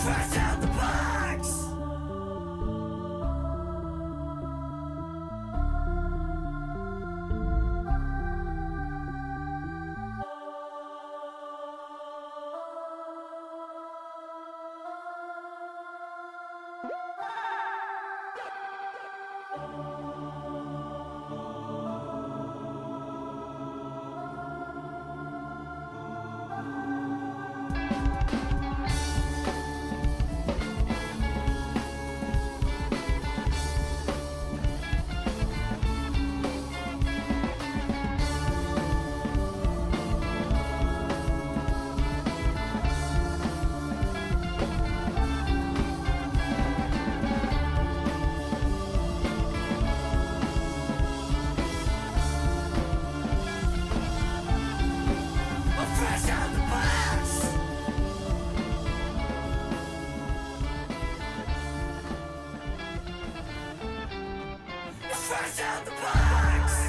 Fresh out the box. Fresh out the box. Fresh out the box.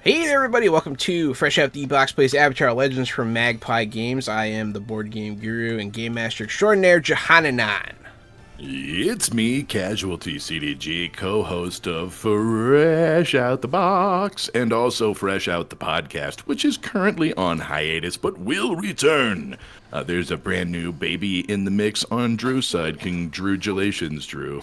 Hey there, everybody! Welcome to Fresh Out the Box Plays Avatar Legends from Magpie Games. I am the board game guru and game master extraordinaire, Johananan. It's me, Casualty CDG, co-host of Fresh Out the Box, and also Fresh Out the Podcast, which is currently on hiatus, but will return. There's a brand new baby in the mix on Drew's side. Congratulations, Drew.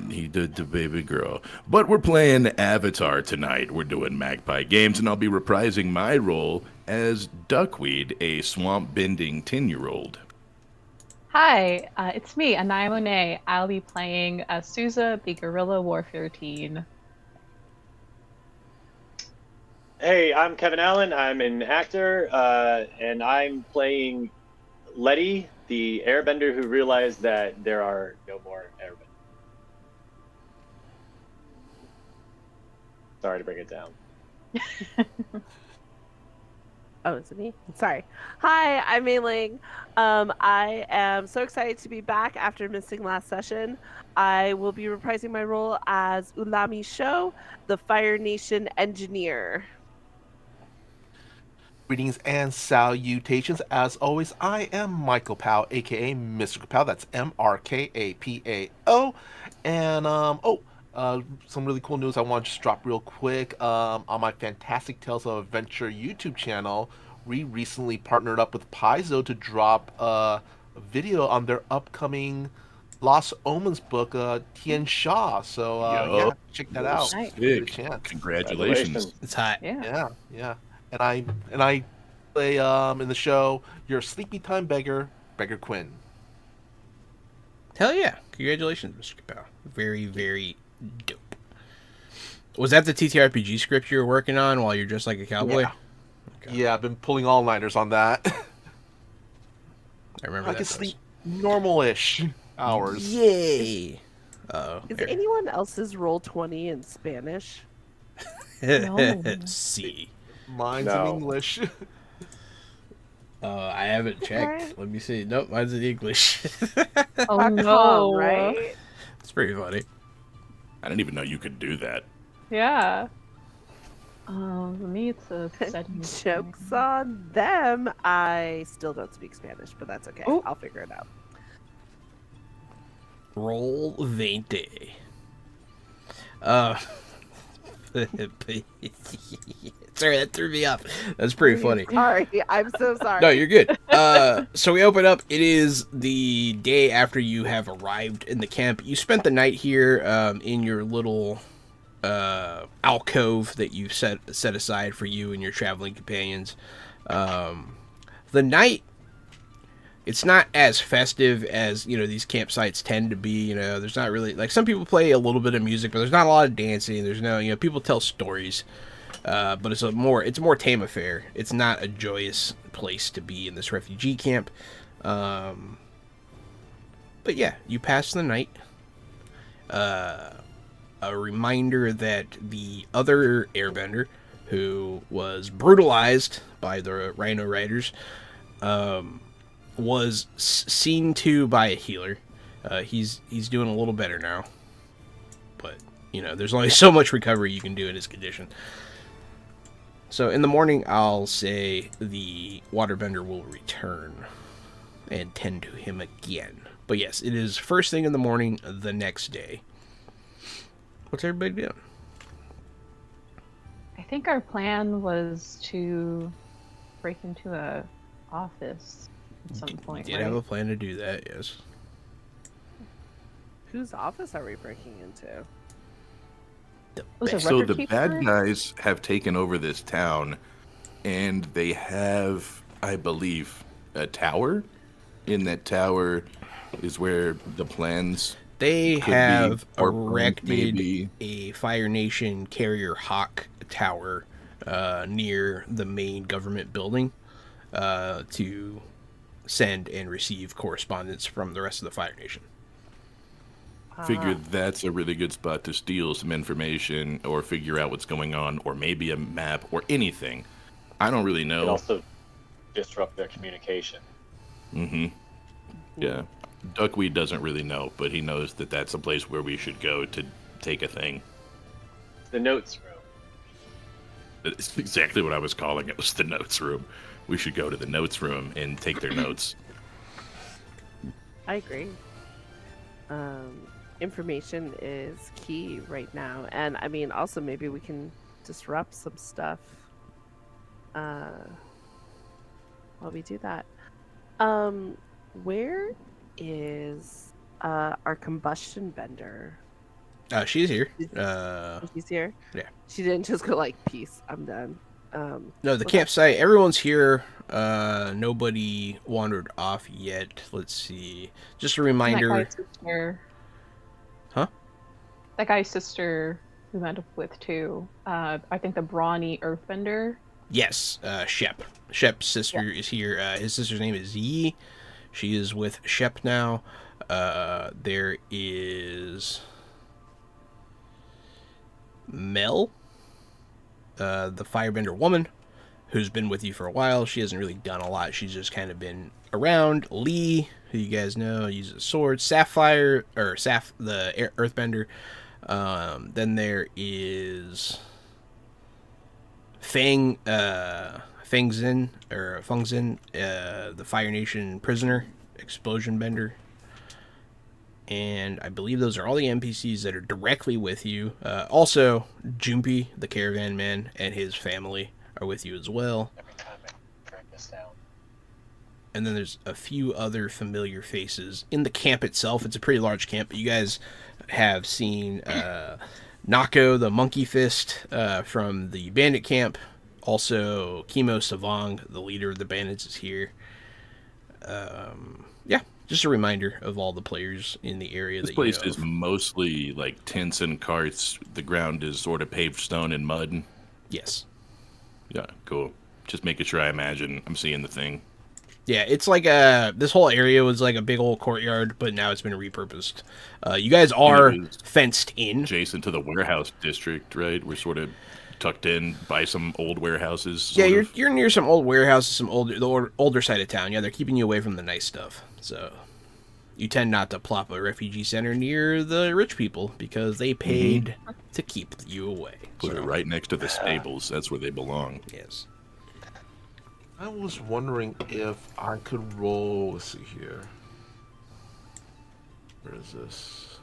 He did the baby girl. But we're playing Avatar tonight. We're doing Magpie Games, and I'll be reprising my role as Duckweed, a swamp-bending 10-year-old. Hi, it's me, Anaya Monet. I'll be playing Souza, the Guerrilla Warfare Teen. Hey, I'm Kevin Allen. I'm an actor, and I'm playing Letty, the airbender who realized that there are no more airbenders. Sorry to bring it down. Oh, is it me? Sorry. Hi, I'm Mei Ling. I am so excited to be back after missing last session. I will be reprising my role as Ulami Sho, the Fire Nation engineer. Greetings and salutations. As always, I am Michael Pao, aka Mr. Kapow. That's MRKAPAO. And some really cool news I want to just drop real quick. On my Fantastic Tales of Adventure YouTube channel, we recently partnered up with Paizo to drop a video on their upcoming Lost Omens book, Tien Sha. So yeah, check that out. Nice. Give it a chance. Congratulations. It's hot. Yeah. Yeah. And I play in the show your sleepy time beggar, Beggar Quinn. Hell yeah. Congratulations, Mr. Kapow. Very, very dope. Was that the TTRPG script you were working on while you're dressed like a cowboy? Yeah. Okay. Yeah, I've been pulling all-nighters on that. I remember I that. can sleep normal-ish hours. Yay! Uh-oh. Is anyone else's Roll20 in Spanish? No. See. Mine's No. in English. I haven't checked. Alright. Let me see. Nope, mine's in English. Oh How no! come, right? It's pretty funny. I didn't even know you could do that. Yeah. For me, it's a setting. Jokes on them. I still don't speak Spanish, but that's okay. Oh. I'll figure it out. Roll 20. Sorry, that threw me off. That's pretty funny. Sorry, I'm so sorry. No, you're good. So we open up. It is the day after you have arrived in the camp. You spent the night here in your little alcove that you set aside for you and your traveling companions. The night, it's not as festive as, these campsites tend to be. There's not really, like, some people play a little bit of music, but there's not a lot of dancing. There's no, people tell stories. But it's a more tame affair. It's not a joyous place to be in this refugee camp. But yeah, you pass the night. A reminder that the other airbender, who was brutalized by the Rhino Riders, was seen to by a healer. He's doing a little better now. But, there's only so much recovery you can do in his condition. So in the morning, I'll say the waterbender will return and tend to him again. But yes, it is first thing in the morning the next day. What's everybody doing? I think our plan was to break into a office at some point. Did right? have a plan to do that, yes. Whose office are we breaking into? Was it So Record the Keeper? bad guys have taken over this town, and they have, I believe, a tower. In that tower is where the plans They could be, have or erected maybe. a Fire Nation Carrier Hawk tower near the main government building to send and receive correspondence from the rest of the Fire Nation. Figure that's a really good spot to steal some information or figure out what's going on, or maybe a map or anything. I don't really And know. also disrupt their communication. Mm-hmm. Yeah. Duckweed doesn't really know, but he knows that that's a place where we should go to take a thing. The notes room. It's exactly what I was calling it. Was the notes room. We should go to the notes room and take their notes. I agree. Information is key right now, and I mean, also maybe we can disrupt some stuff while we do that. Where is our combustion vendor? She's here. She's here. Yeah. She didn't just go like, "Peace, I'm done." No, the what's campsite. Everyone's here. Nobody wandered off yet. Let's see. Just a reminder. That guy's sister. Huh? That guy's sister we met up with too. I think the brawny earthbender. Yes, Shep. Shep's sister is here. His sister's name is Yi. She is with Shep now. There is Mel, the firebender woman, who's been with you for a while. She hasn't really done a lot. She's just kind of been around. Lee, who you guys know, uses a sword. Sapphire, or Saf, the earthbender. Then there is Feng Zin, the Fire Nation prisoner, explosion bender. And I believe those are all the NPCs that are directly with you. Also, Jumpy, the caravan man, and his family are with you as well. Every time I break this down. And then there's a few other familiar faces in the camp itself. It's a pretty large camp, but you guys have seen Nako, the monkey fist from the bandit camp. Also, Kimo Savang, the leader of the bandits, is here. Yeah, just a reminder of all the players in the area. This that place you know is mostly like tents and carts. The ground is sort of paved stone and mud. Yes. Yeah, cool. Just making sure I imagine I'm seeing the thing. Yeah, it's like this whole area was like a big old courtyard, but now it's been repurposed. You guys are fenced in. Adjacent to the warehouse district, right? We're sort of tucked in by some old warehouses. Yeah, you're near some old warehouses, the older side of town. Yeah, they're keeping you away from the nice stuff. So you tend not to plop a refugee center near the rich people because they paid to keep you away. Put it right next to the stables. That's where they belong. Yes. I was wondering if I could roll. Let's see here. Where is this?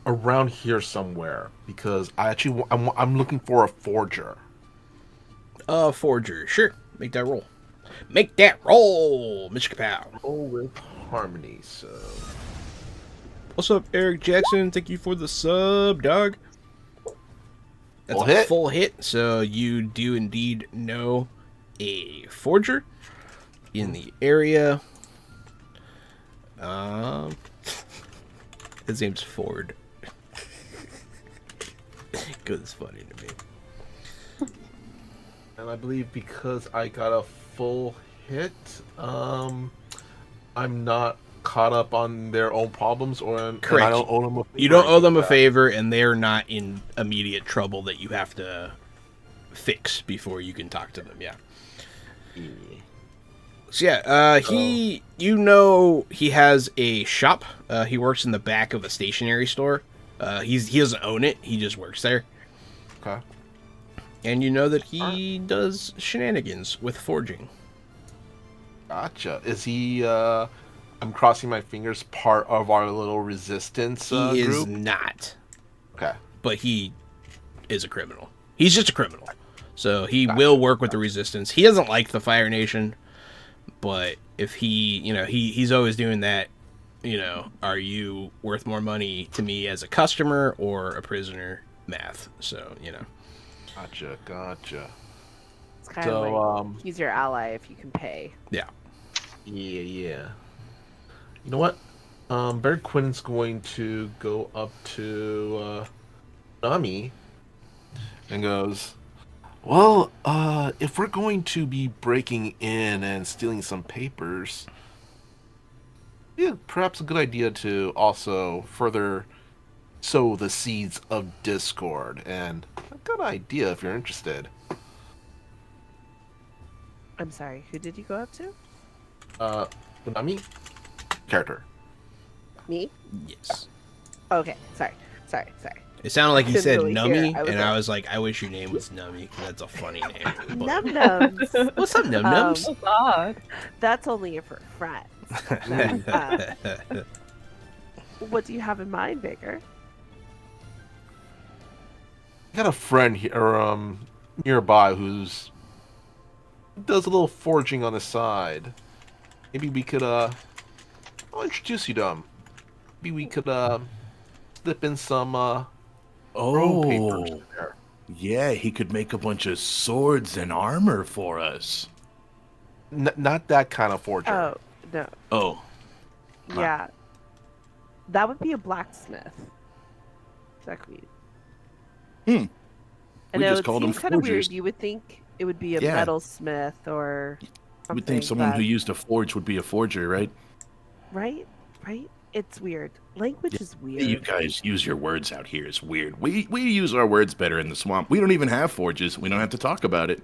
Around here somewhere, because I'm looking for a forger. Forger. Sure. Make that roll. Make that roll, Mr. Kapow. Roll with harmony. So. What's up, Eric Jackson? Thank you for the sub, dog. That's Full a hit. full hit. So you do indeed know a forger in the area. His name's Ford. Good, it's funny to me. And I believe because I got a full hit, I'm not caught up on their own problems, and Correct. I don't owe them a favor. You don't owe them a favor, and they're not in immediate trouble that you have to fix before you can talk to them. Yeah. So yeah, you know, he has a shop. He works in the back of a stationery store. He doesn't own it. He just works there. Okay. And you know that he does shenanigans with forging. Gotcha. Is he, I'm crossing my fingers, part of our little resistance He is group? not. Okay. But he is a criminal. He's just a criminal. So he will work with the resistance. He doesn't like the Fire Nation, but if he's always doing that, are you worth more money to me as a customer or a prisoner math? So, Gotcha. It's kind of So, like he's your ally if you can pay. Yeah. Yeah. You know what? Barry Quinn's going to go up to Nami and goes, well, if we're going to be breaking in and stealing some papers, yeah, perhaps a good idea to also further sow the seeds of discord. And a good idea if you're interested. I'm sorry, who did you go up to? Nami? Character. Me? Yes. Okay, sorry. It sounded like he Couldn't said really hear. Nummy, I was and like- I was like, I wish your name was Nummy, because that's a funny name. But- Num nums. What's up, Num Nums? Oh God. That's only for friends. What do you have in mind, Baker? I got a friend here, nearby who's does a little forging on the side. Maybe we could, I'll introduce you to him. Maybe we could, slip in some, road papers in there. Yeah, he could make a bunch of swords and armor for us. Not that kind of forger. Oh, no. Oh, Yeah. That would be a blacksmith. Exactly. Hmm. I We know just it called them seems kind of weird. forgers. You would think it would be a Yeah. metalsmith or you something. would think someone but- who used a forge would be a forger, right? Right? Right? It's weird. Language is weird. You guys use your words out here. It's weird. We use our words better in the swamp. We don't even have forges. We don't have to talk about it.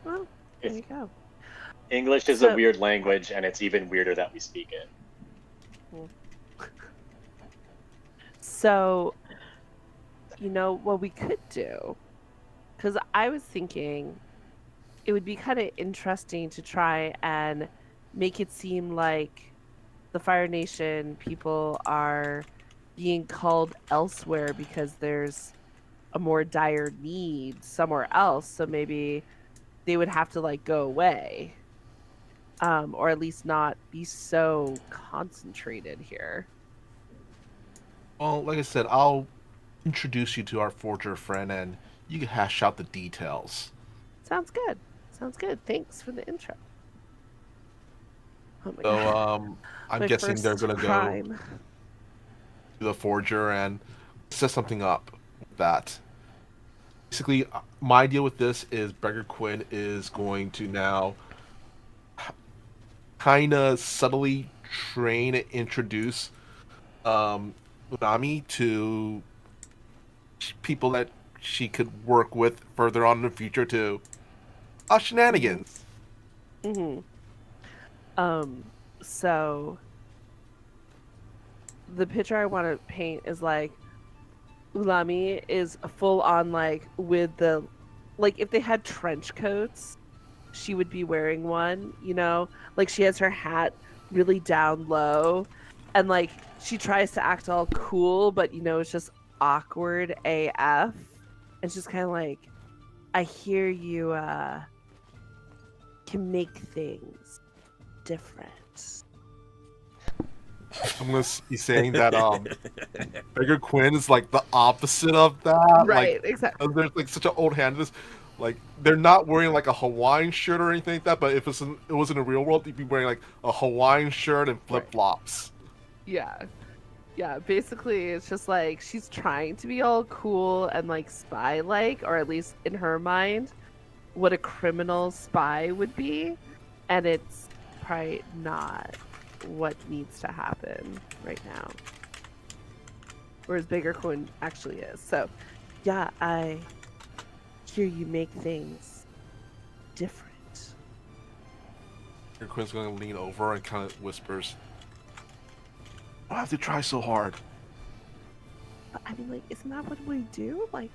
Well, there you go. English is So- a weird language, and it's even weirder that we speak it. So, you know what we could do? Because I was thinking it would be kind of interesting to try and make it seem like the Fire Nation people are being called elsewhere because there's a more dire need somewhere else. So maybe they would have to like go away, or at least not be so concentrated here. Well, like I said, I'll introduce you to our forger friend, and you can hash out the details. Sounds good. Sounds good. Thanks for the intro. Oh my So, god. I'm My guessing they're first gonna go crime. to the forger and set something up with that. Basically, my deal with this is Beggar Quinn is going to now kind of subtly train and introduce Unami to people that she could work with further on in the future to shenanigans. So the picture I want to paint is like Ulami is full on like with the like if they had trench coats, she would be wearing one, you know? Like she has her hat really down low and like she tries to act all cool, but you know, it's just awkward AF. It's just kind of like, I hear you can make things different. I'm gonna be saying that Beggar Quinn is like the opposite of that. Right, Like, exactly. there's like such an old handedness. Like they're not wearing like a Hawaiian shirt or anything like that. But if it was in the real world, you'd be wearing like a Hawaiian shirt and flip flops. Yeah. Yeah, basically it's just like she's trying to be all cool and like spy like, or at least in her mind, what a criminal spy would be. And it's probably not what needs to happen right now. Whereas Bigger Quinn actually is. So yeah, I hear you make things different. Beggar Quinn's gonna lean over and kind of whispers, "I have to try so hard." But I mean, like, isn't that what we do? Like,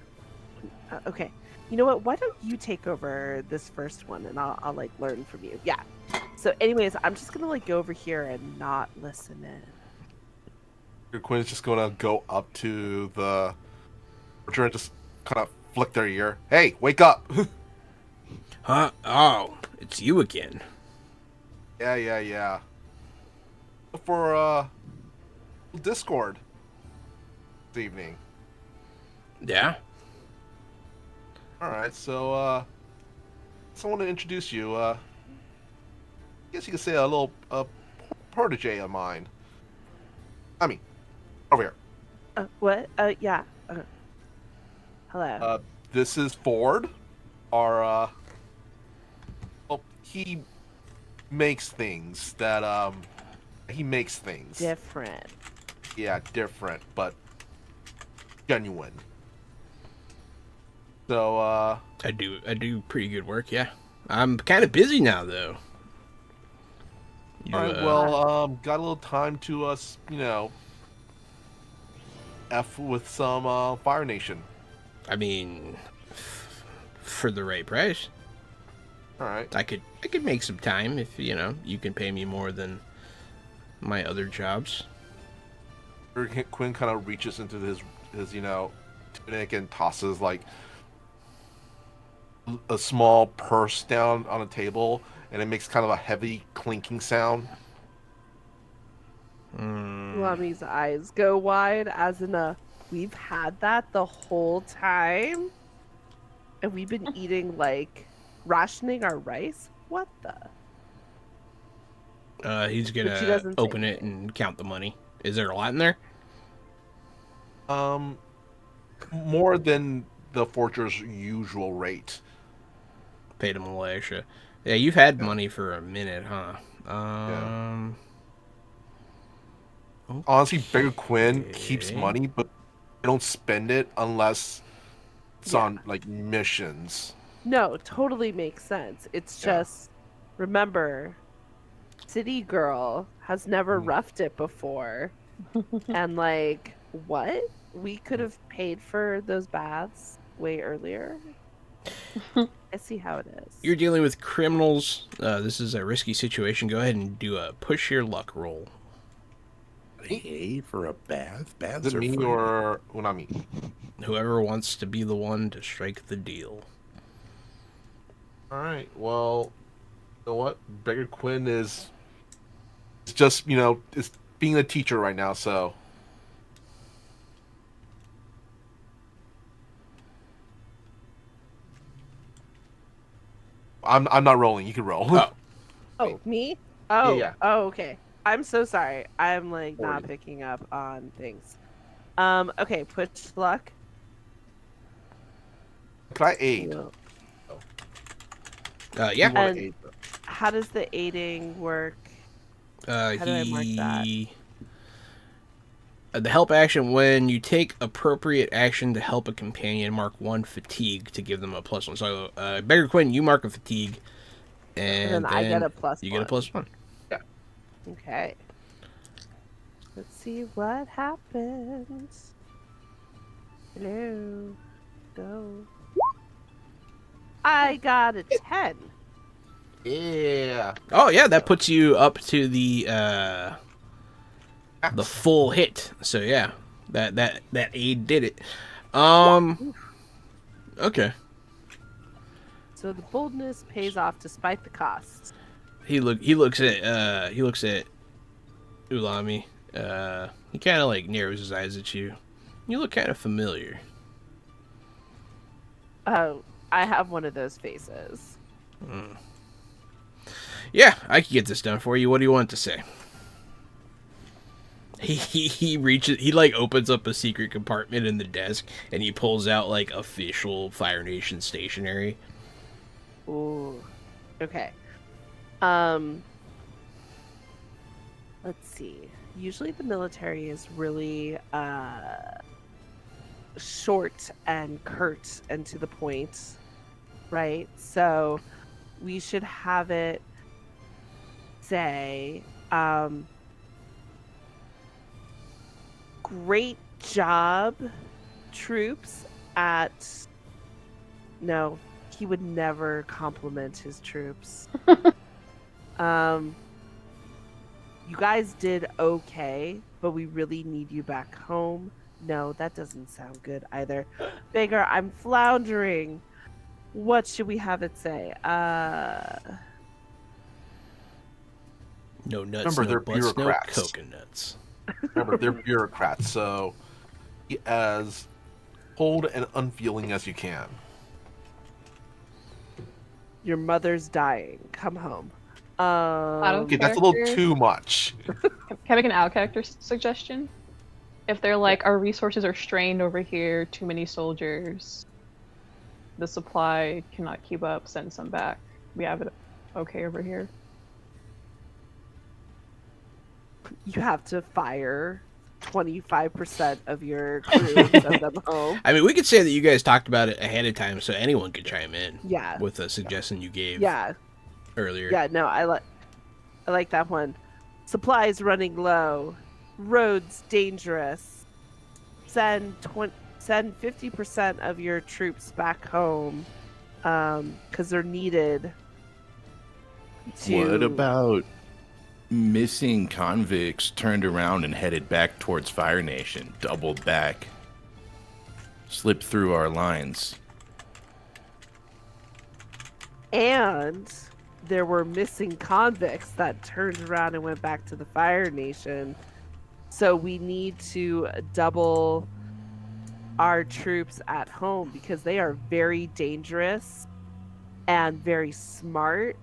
okay, you know what? Why don't you take over this first one, and I'll like learn from you. Yeah. So, anyways, I'm just gonna like go over here and not listen in. Beggar Quinn's just gonna go up to the forger and just kind of flick their ear. "Hey, wake up!" Huh? Oh, it's you again. Yeah. For Discord this evening. Yeah? All right, so I want to introduce you. I guess you could say a little protege of mine. I mean, over here. What? Yeah. Hello. This is Ford. Our well, he makes things that he makes things. Different. Yeah, different, but genuine. So, I do pretty good work, yeah. I'm kind of busy now, though. You, all right, well, got a little time to you know, F with some Fire Nation. I mean, for the right price, All right. I could make some time if you can pay me more than my other jobs. Quinn kind of reaches into his tunic and tosses like a small purse down on a table, and it makes kind of a heavy clinking sound. Lami's eyes go wide, as in we've had that the whole time? And we've been eating, like, rationing our rice? What the? He's But she gonna doesn't say open it anything. and count the money. Is there a lot in there? More than the Forger's usual rate. Paid him a little extra. Yeah, you've had money for a minute, huh? Honestly, Beggar Quinn keeps Okay. money, but they don't spend it unless it's Yeah. on like missions. No, totally makes sense. It's Yeah. just, remember, City Girl has never roughed it before. And, like, what? We could have paid for those baths way earlier. I see how it is. You're dealing with criminals. This is a risky situation. Go ahead and do a push your luck roll. Hey, for a bath? Is Baths it are me free. or Unami? Whoever wants to be the one to strike the deal. All right. Well, you know what? Beggar Quinn is just is being a teacher right now. So I'm not rolling. You can roll. Oh. Oh, me? Oh, yeah. oh, okay. I'm so sorry. I'm, like, not 40. picking up on things. Okay, push luck. Can I aid? No. Yeah. You wanna And- aid? How does the aiding work? How do I mark that? The help action, when you take appropriate action to help a companion, mark 1 fatigue to give them a +1. So, Beggar Quinn, you mark a fatigue, and then I get a +1. You get a +1. Okay. Let's see what happens. Hello. Go. I got a 10. Yeah. Oh yeah, that puts you up to the full hit. So yeah, that aid did it. Okay. So the boldness pays off despite the cost. He looks at Ulami. He kind of like narrows his eyes at you. You look kind of familiar. Oh, I have one of those faces. Yeah, I can get this done for you. What do you want to say? He reaches, he like opens up a secret compartment in the desk, and he pulls out like official Fire Nation stationery. Ooh. Okay. Let's see. Usually the military is really short and curt and to the point, right? So we should have it say, great job, troops, at... No, he would never compliment his troops. You guys did okay, but we really need you back home. No, that doesn't sound good either. Beggar, I'm floundering. What should we have it say? No nuts, Remember, no they're butts, no bureaucrats. coconuts. Remember, they're bureaucrats, so be as cold and unfeeling as you can. Your mother's dying. Come home. Okay, that's a little Character? too much. Can I make an out character suggestion? If they're like, our resources are strained over here, too many soldiers, the supply cannot keep up, send some back. We have it okay over here. You have to fire 25% of your crew and send them home. I mean, we could say that you guys talked about it ahead of time, so anyone could chime in. Yeah. With a suggestion you gave Yeah. earlier. Yeah, no, I like that one. Supplies running low. Roads dangerous. send 50% of your troops back home, because they're needed. What about missing convicts turned around and headed back towards Fire Nation, doubled back, slipped through our lines? And there were missing convicts that turned around and went back to the Fire Nation. So we need to double our troops at home because they are very dangerous and very smart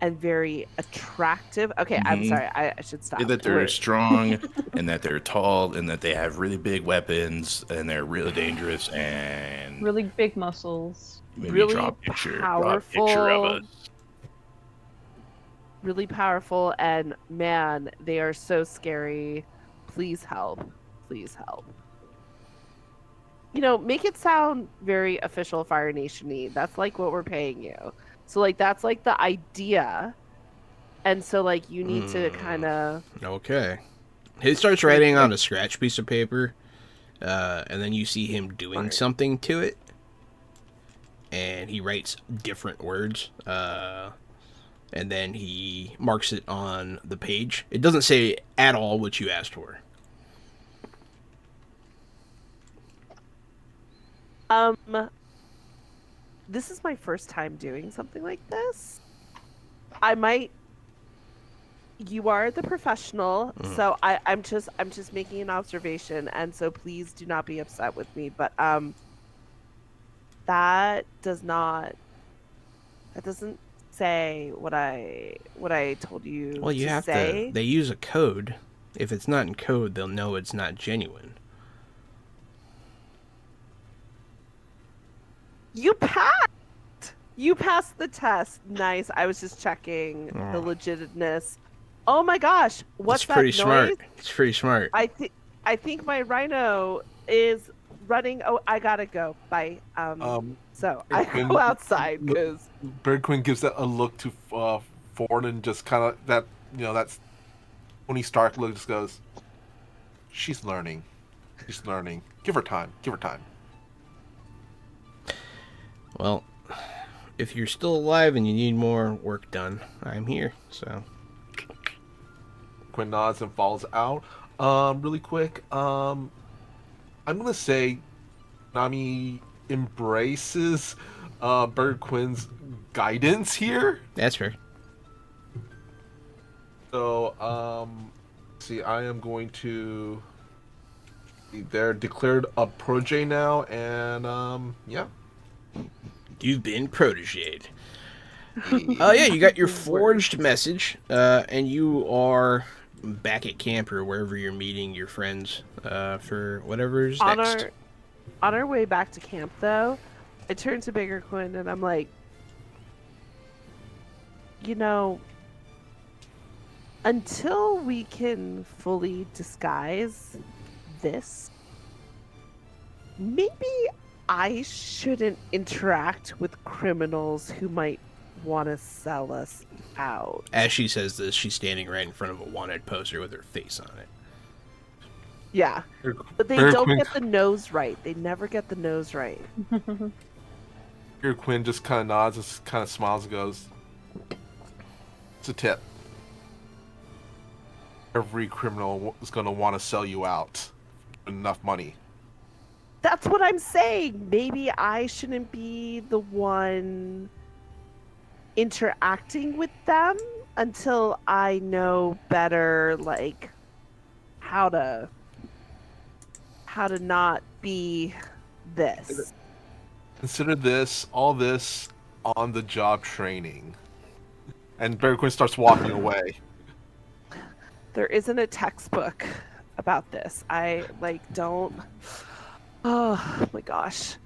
and very attractive. Okay, I'm sorry. I should stop. That they're Wait. strong and that they're tall and that they have really big weapons and they're really dangerous and Really big muscles. maybe really draw a picture powerful. of us. Really powerful, and man, they are so scary. Please help. Please help. You know, make it sound very official Fire Nation-y. That's like what we're paying you. So like that's like the idea. And so like you need to kind of Okay. He starts writing on a scratch piece of paper, and then you see him doing something to it. And he writes different words, and then he marks it on the page. It doesn't say at all what you asked for. This is my first time doing something like this. You are the professional, so I'm just making an observation, and so please do not be upset with me, but that doesn't say what I told you Well, you to have say. to. They use a code. If it's not in code, they'll know it's not genuine. You passed! You passed the test. Nice. I was just checking the legitimateness. Oh my gosh. What's It's that pretty noise? smart. It's pretty smart. I think my rhino is running. Oh, I gotta go. Bye. So I go outside because Bird Queen gives that a look to Ford and just kind of that, that's Tony Stark look, just goes, she's learning. She's learning. Give her time. Give her time. Well, if you're still alive and you need more work done, I'm here. So Quinn nods and falls out. Really quick, I'm gonna say Nami embraces Bird Quinn's guidance here. that's fair. So, see, I am going to. They're declared a protege now, and yeah. You've been protéged. Yeah, you got your forged message, and you are back at camp or wherever you're meeting your friends for whatever's next. On our way back to camp, though, I turn to Bigger Quinn and I'm like, until we can fully disguise this, maybe I shouldn't interact with criminals who might want to sell us out. As she says this, she's standing right in front of a wanted poster with her face on it. Yeah. But they don't get the nose right. They never get the nose right. Here, Quinn just kind of nods, just kind of smiles and goes, it's a tip. Every criminal is going to want to sell you out. Enough money. That's what I'm saying. Maybe I shouldn't be the one interacting with them until I know better, like, how to not be this. Consider this, all this, on the job training. And Barry Quinn starts walking away. There isn't a textbook about this. Don't. Oh my gosh.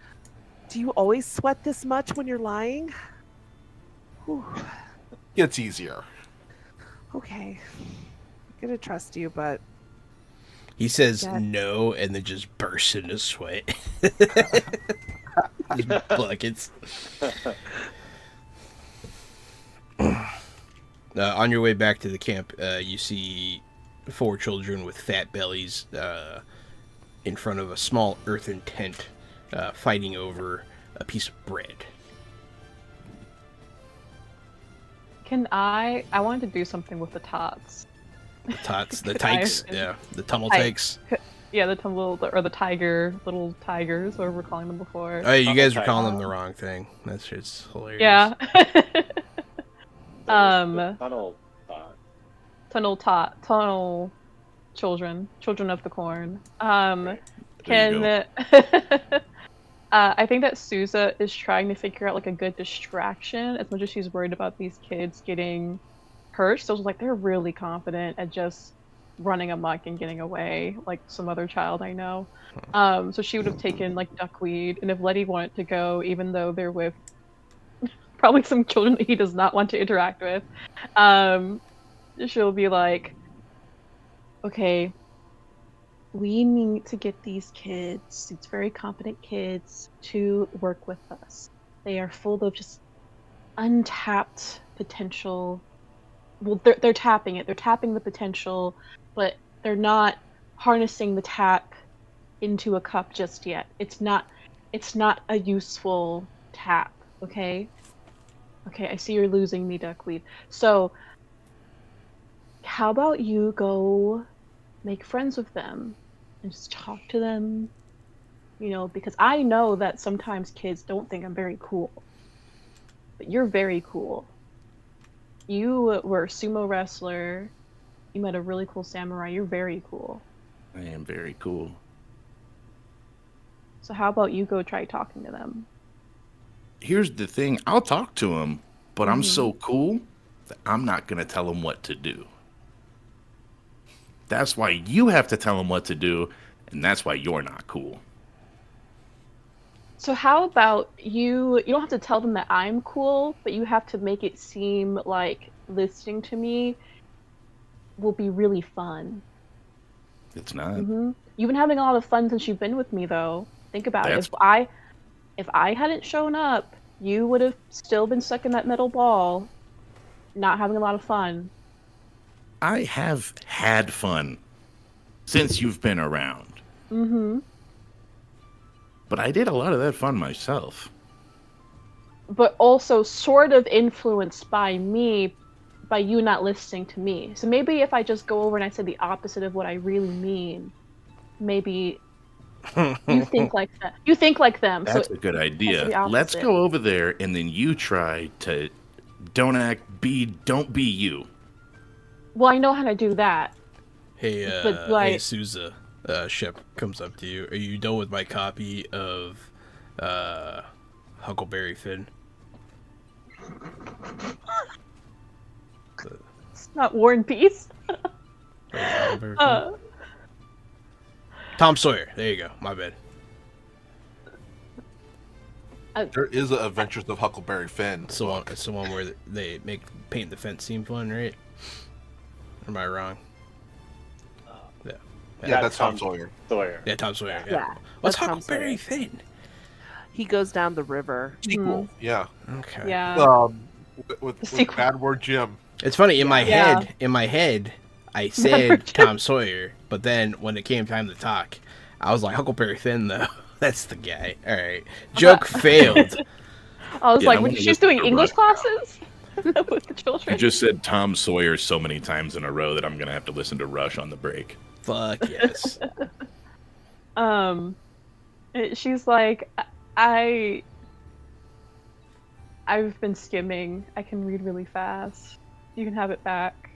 Do you always sweat this much when you're lying? Whew. Gets easier. Okay. I'm gonna trust you, but He says no and then just bursts into sweat. Just buckets. On your way back to the camp, you see 4 children with fat bellies in front of a small earthen tent, fighting over a piece of bread. Can I wanted to do something with the tots. The tots, the Could I- tykes, yeah, the tummel I- tykes. Yeah, the little tiger, little tigers, whatever we're calling them before. Oh, you Tunnel guys were tyke. calling them the wrong thing. That shit's hilarious. Yeah. The tunnel thought. Tunnel children of the corn. There you Can I think that Souza is trying to figure out like a good distraction as much as she's worried about these kids getting hurt. So like they're really confident at just running amok and getting away, like some other child I know. So she would have taken like duckweed, and if Letty wanted to go, even though they're with probably some children that he does not want to interact with, she'll be like, okay, we need to get these kids, these very competent kids, to work with us. They are full of just untapped potential. Well, they're tapping it. They're tapping the potential, but they're not harnessing the tap into a cup just yet. It's not a useful tap, okay? Okay, I see you're losing me, duckweed. So, how about you go make friends with them and just talk to them, you know, because I know that sometimes kids don't think I'm very cool, but you're very cool. You were a sumo wrestler. You met a really cool samurai. You're very cool. I am very cool. So how about you go try talking to them? Here's the thing. I'll talk to him, but I'm Mhm. so cool that I'm not going to tell him what to do. That's why you have to tell him what to do, and that's why you're not cool. So how about you don't have to tell them that I'm cool, but you have to make it seem like listening to me will be really fun. It's not. You've been having a lot of fun since you've been with me, though. Think about That's- it. If I hadn't shown up, you would have still been stuck in that metal ball, not having a lot of fun. I have had fun since you've been around. Mm-hmm. But I did a lot of that fun myself. But also sort of influenced by me, by you not listening to me. So maybe if I just go over and I said the opposite of what I really mean, maybe you think like that. You think like them. That's So a good the idea. Let's opposite. go over there and then you try to don't be you. well, I know how to do that. Hey, But, like- hey, Souza. Shep comes up to you. Are you done with my copy of Huckleberry Finn? It's not War and Peace. Huckleberry Finn? Tom Sawyer. There you go. My bad. There is an Adventures of Huckleberry Finn. It's the one where they paint the fence seem fun, right? Or am I wrong? Yeah. Yeah, that's Tom Sawyer. Sawyer. Yeah, Tom Sawyer. Yeah. Yeah, What's that's Tom Huckleberry Sawyer. Finn? He goes down the river. Sequel. Yeah. Okay. Yeah. With sequel. Bad Word Jim. It's funny in my Yeah. head, I said Tom Sawyer, but then when it came time to talk, I was like Huckleberry Finn though. That's the guy. All right, joke failed. I was Yeah, like, I when wanna she's listen doing to English Rush. classes with the You children. just said Tom Sawyer so many times in a row that I'm gonna have to listen to Rush on the break. Fuck yes. She's like, I've been skimming. I can read really fast. You can have it back.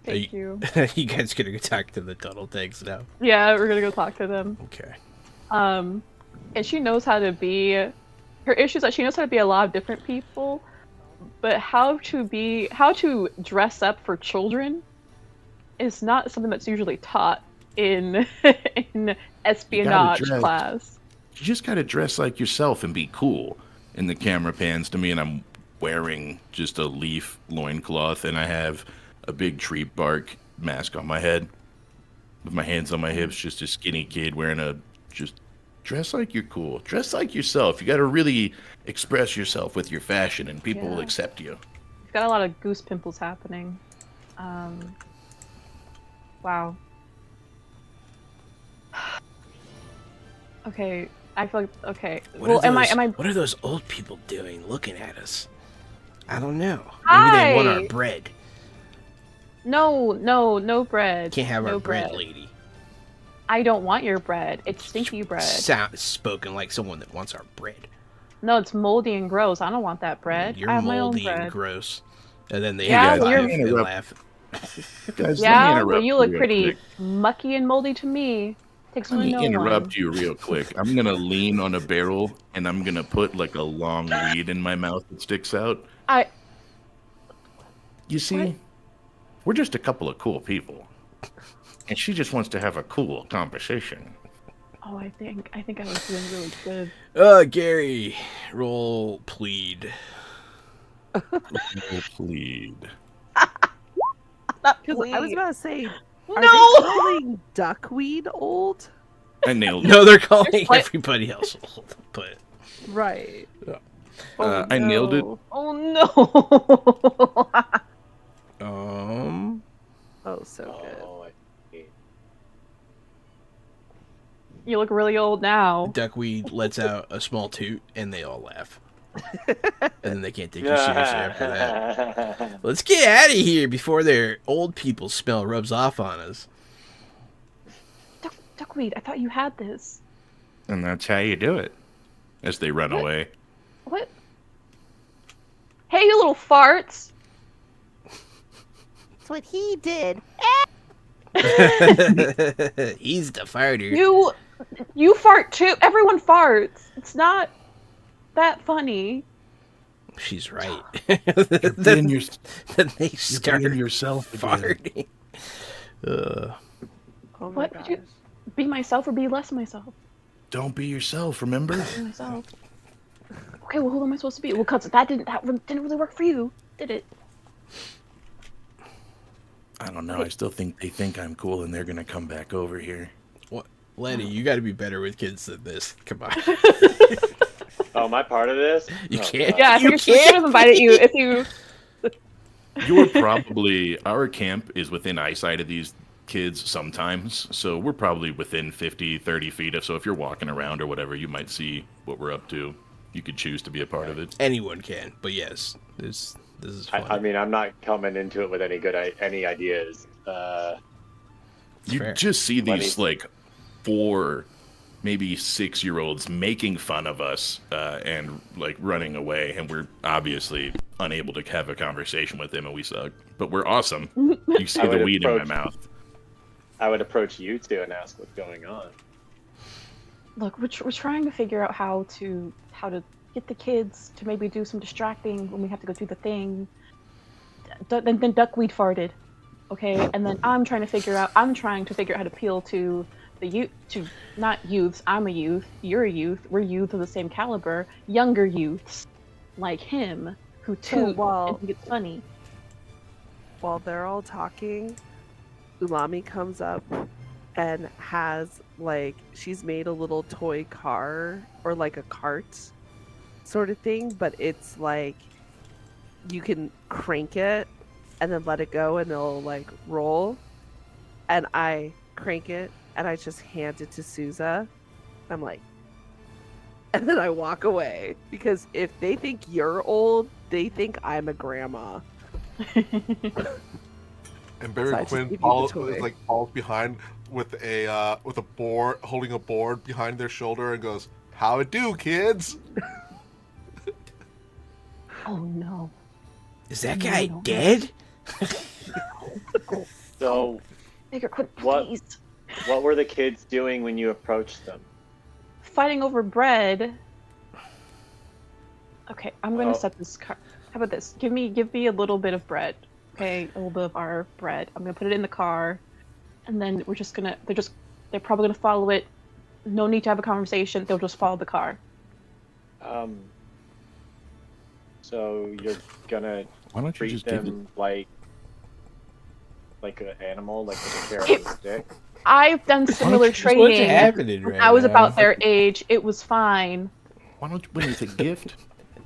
Thank you. You guys gonna go talk to the tunnel tanks now? Yeah, we're gonna go talk to them. Okay. And she knows how to be. Her issue is that she knows how to be a lot of different people, but how to dress up for children is not something that's usually taught in in espionage dress. class. You just gotta dress like yourself and be cool. And the camera pans to me, and I'm wearing just a leaf loincloth, and I have a big tree bark mask on my head, with my hands on my hips, just a skinny kid wearing just dress like you're cool. Dress like yourself. You gotta really express yourself with your fashion, and people will Yeah. accept you. You've got a lot of goose pimples happening. Wow. Okay, I feel like okay. What Well, are am those, I? What are those old people doing looking at us? I don't know. Maybe they want our Hi! bread. No bread. Can't have no our bread, lady. I don't want your bread. It's stinky bread. Sound spoken like someone that wants our bread. No, it's moldy and gross. I don't want that bread. You're I have my own moldy and bread. gross. And then they Yeah, high well, five you're- and Interrupt. laugh. Guys, let me Yeah, interrupt well, you you look real pretty quick. mucky and moldy to me. Takes Let one me to know interrupt one. you real quick. I'm gonna lean on a barrel and I'm gonna put like a long weed in my mouth that sticks out. I You see, What? we're just a couple of cool people, and she just wants to have a cool conversation. oh, I think I was doing really good. Gary, roll plead. Oh, plead. Because I was about to say, are No! they calling duckweed old? I nailed it. No, they're calling There's what? everybody else old, but Right. I nailed it. Oh no! Oh, so good. Oh, I see. You look really old now. Duckweed lets out a small toot, and they all laugh. And then they can't take you seriously after that. Let's get out of here before their old people smell rubs off on us. Duckweed, I thought you had this. And that's how you do it. As they run away. What? Hey, you little farts! That's what he did. He's the farter. You fart too. Everyone farts. It's not that funny. She's right. Then you're They start being yourself again. farting. Oh my What gosh. did you be myself or be less myself? Don't be yourself, remember? Be myself. Okay, well, who am I supposed to be? Well, cause that didn't really work for you, did it? I don't know. I still think they think I'm cool and they're gonna come back over here. What, Lenny? You got to be better with kids than this. Come on. Oh, am I part of this? You Oh, can't. God. Yeah, I You think you should have invited you if you. You're probably our camp is within eyesight of these kids sometimes, so we're probably within 50, 30 feet. So if you're walking around or whatever, you might see what we're up to. You could choose to be a part of it. Anyone can, but yes, this is fun. I mean, I'm not coming into it with any ideas. You fair. just see these Funny. like 4, maybe 6-year-olds making fun of us and like running away, and we're obviously unable to have a conversation with them, and we suck. But we're awesome. You see I the would weed in my approach- mouth. I would approach you two and ask what's going on. Look, we're trying to figure out how to get the kids to maybe do some distracting when we have to go do the thing. Then Duckweed farted, okay, and then I'm trying to figure out how to appeal to the youth, to not youths. I'm a youth. You're a youth. We're youth of the same caliber. Younger youths like him who toot and think it's funny. While they're all talking, Ulami comes up and has like she's made a little toy car or like a cart sort of thing, but it's like you can crank it and then let it go and it'll like roll. And I crank it and I just hand it to Souza. I'm like, and then I walk away because if they think you're old, they think I'm a grandma. And Barry So I just Quinn give you the follows, toy. like follows behind with a board, holding a board behind their shoulder, and goes, "How it do, kids?" Oh no. Is that guy No. dead? So, Bigger, quick, What? please. what were the kids doing when you approached them? Fighting over bread. Okay, I'm gonna Oh. set this car. How about this? Give me a little bit of bread. Okay, a little bit of our bread. I'm gonna put it in the car, and then they're probably gonna follow it. No need to have a conversation. They'll just follow the car. So you're gonna Why don't you treat just give it? them like an animal, like a carrot on a stick? I've done similar What's training. happening When right I was now? about their age. It was fine. Why don't you? When it's a gift?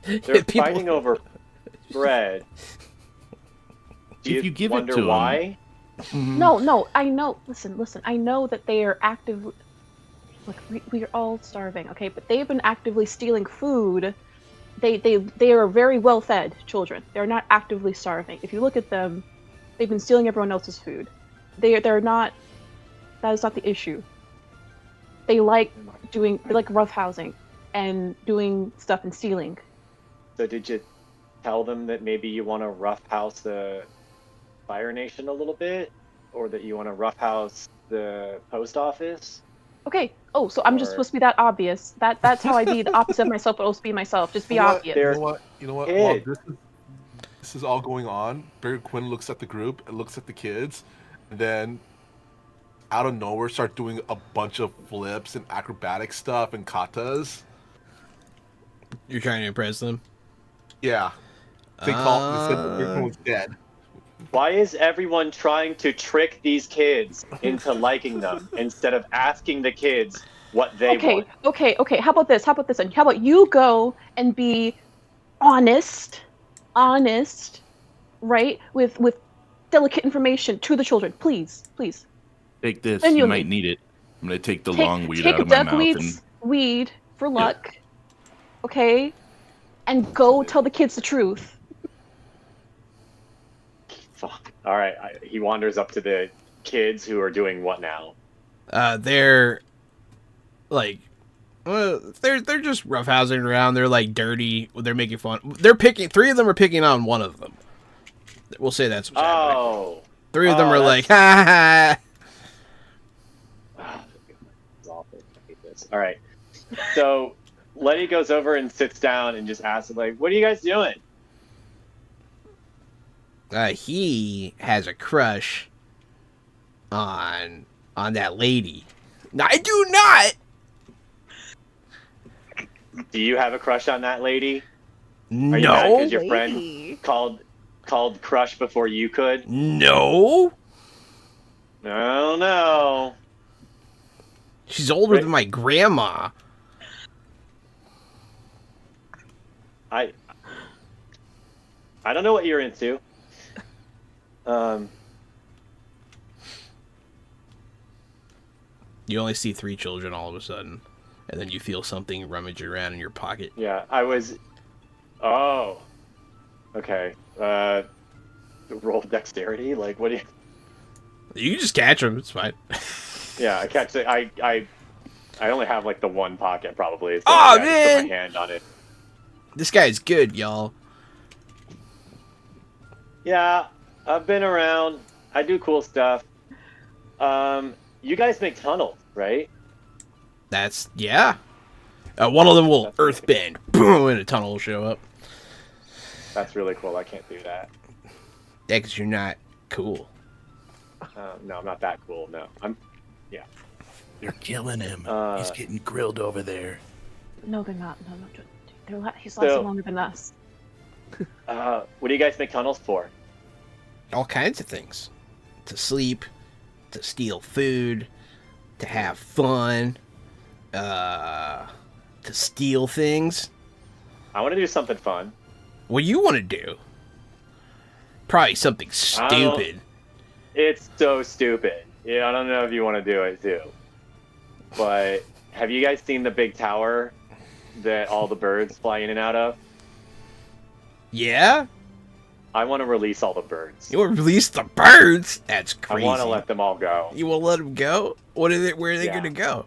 They're People- fighting over bread. Do If you give it wonder to 'em- why? Mhm. No, I know. Listen. I know that they are active. look, we're all starving, okay? But they've been actively stealing food. They are very well fed children. They're not actively starving. If you look at them, they've been stealing everyone else's food. They're not. That is not the issue. They like roughhousing and doing stuff and stealing. So did you tell them that maybe you want to roughhouse the Fire Nation a little bit, or that you want to roughhouse the post office? Okay. Oh, so I'm just supposed to be that obvious. That's how I be the opposite of myself, but also be myself. Just be You know what? obvious. You know what? You know what? Kid. While this is all going on, Barry Quinn looks at the group and looks at the kids, and then out of nowhere start doing a bunch of flips and acrobatic stuff and katas. You're trying to impress them? Yeah. They said that Barry Quinn was dead. Why is everyone trying to trick these kids into liking them instead of asking the kids what they want? Okay. How about this? How about you go and be honest, right? With delicate information to the children, please. Take this. Then You you'll might leave. need it. I'm gonna take the long weed take out of my mouth duckweed's and weed for luck, okay? And go tell the kids the truth. Fuck. All right. He wanders up to the kids who are doing what now? They're like, they're just roughhousing around. They're like dirty. They're making fun. Three of them are picking on one of them. We'll say that's what's happening. Oh. Three of them are like, ha ha. It's awful. I hate this. All right. So Letty goes over and sits down and just asks them, like, what are you guys doing? He has a crush on that lady. No, I do not. Do you have a crush on that lady? Are you mad No, 'cause your friend called crush before you could? no. I don't know. She's older than my grandma. I don't know what you're into. You only see 3 children all of a sudden, and then you feel something rummage around in your pocket. Yeah, I was. Oh. Okay. Roll dexterity. Like, what do you? You can just catch them. It's fine. Yeah, I catch it. I only have like the one pocket probably. So Aw, I just man! put my hand on it. This guy's good, y'all. Yeah, I've been around. I do cool stuff. You guys make tunnels, right? Yeah. One of them will earthbend. Boom, and a tunnel will show up. That's really cool. I can't do that. Yeah, because you're not cool. No, I'm not that cool. No, I'm. You're killing him. He's getting grilled over there. No, they're not. No. He's lasting longer than us. What do you guys make tunnels for? All kinds of things. To sleep, to steal food, to have fun, to steal things. I want to do something fun. What do you want to do? Probably something stupid. It's so stupid. Yeah, I don't know if you want to do it too. But have you guys seen the big tower that all the birds fly in and out of? Yeah? I want to release all the birds. You want to release the birds? That's crazy. I want to let them all go. You will let them go? Where are they Yeah. going to go?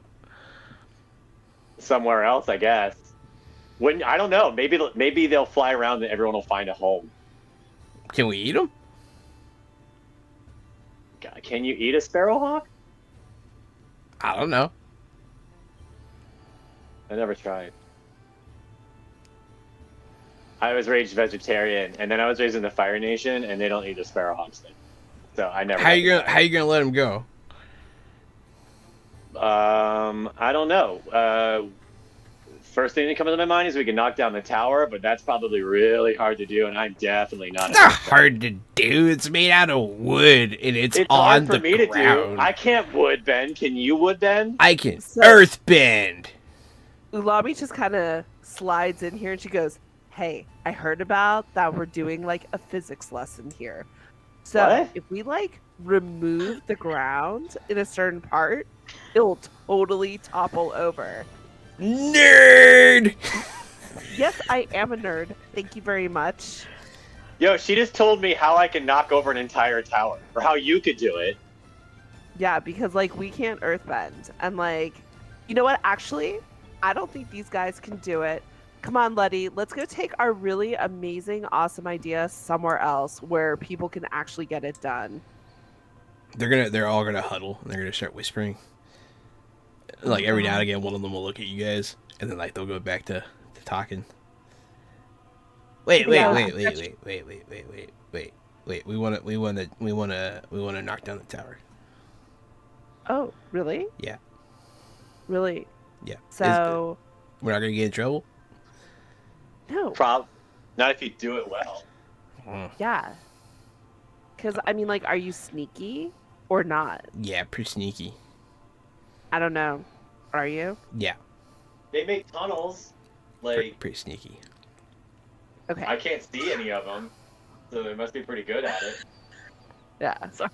Somewhere else, I guess. I don't know. Maybe they'll fly around and everyone will find a home. Can we eat them? God, can you eat a sparrowhawk? I don't know. I never tried. I was raised vegetarian, and then I was raised in the Fire Nation, and they don't eat the sparrowhawks thing. So I never. How you gonna let them go? I don't know. First thing that comes to my mind is we can knock down the tower, but that's probably really hard to do, and I'm definitely not. It's not hard to do. It's made out of wood, and it's on hard for the me ground. to do. I can't wood bend. Can you wood bend? I can So- earth bend. Ulami just kind of slides in here and she goes, "Hey, I heard about that we're doing like a physics lesson here. So What? if we like remove the ground in a certain part, it'll totally topple over. Nerd. Yes, I am a nerd. Thank you very much. Yo, she just told me how I can knock over an entire tower, or how you could do it. Yeah, because like we can't earthbend. And like, you know what? Actually, I don't think these guys can do it. Come on, Letty, let's go take our really amazing, awesome idea somewhere else where people can actually get it done. They're all gonna huddle and they're gonna start whispering. Like every now and again, one of them will look at you guys, and then like they'll go back to talking. Wait. We wanna knock down the tower. Oh, really? Yeah. Really? Yeah. So, We're not gonna get in trouble. no. Not if you do it well. Yeah. Because, I mean, like, are you sneaky or not? Yeah, pretty sneaky. I don't know. Are you? Yeah, They make tunnels. pretty sneaky. Okay. I can't see any of them, so they must be pretty good at it. Yeah. Sorry.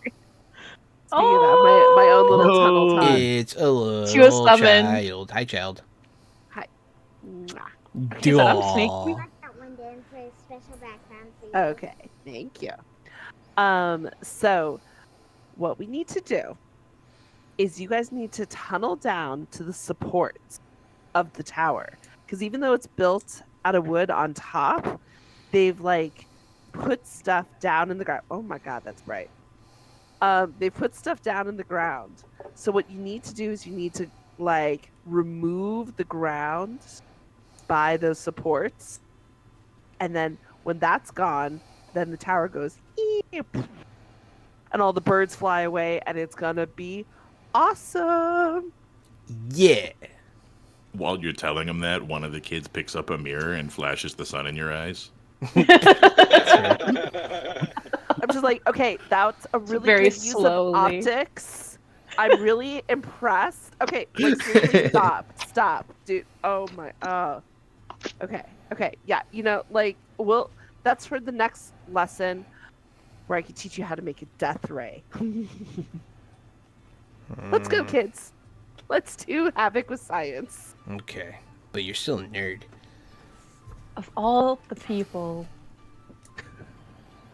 Speaking of that, my own little tunnel talk. It's a little She was summoned. child. Hi, child. Mwah. He said I'm Aw. sneaky. That one down for a special background for you. Okay. Thank you. So what we need to do is you guys need to tunnel down to the supports of the tower. Because even though it's built out of wood on top, they've like put stuff down in the ground. Oh my god, that's bright. They put stuff down in the ground. So what you need to do is you need to like remove the ground by those supports. And then when that's gone, then the tower goes eep, and all the birds fly away and it's gonna be awesome. Yeah. While you're telling him that, one of the kids picks up a mirror and flashes the sun in your eyes. I'm just like, okay, that's a really Very good use slowly. of optics. I'm really impressed. Okay, like seriously, stop, dude. Oh my, okay, yeah, you know, like, that's for the next lesson where I can teach you how to make a death ray. Let's go, kids. Let's do havoc with science. Okay, but you're still a nerd. Of all the people,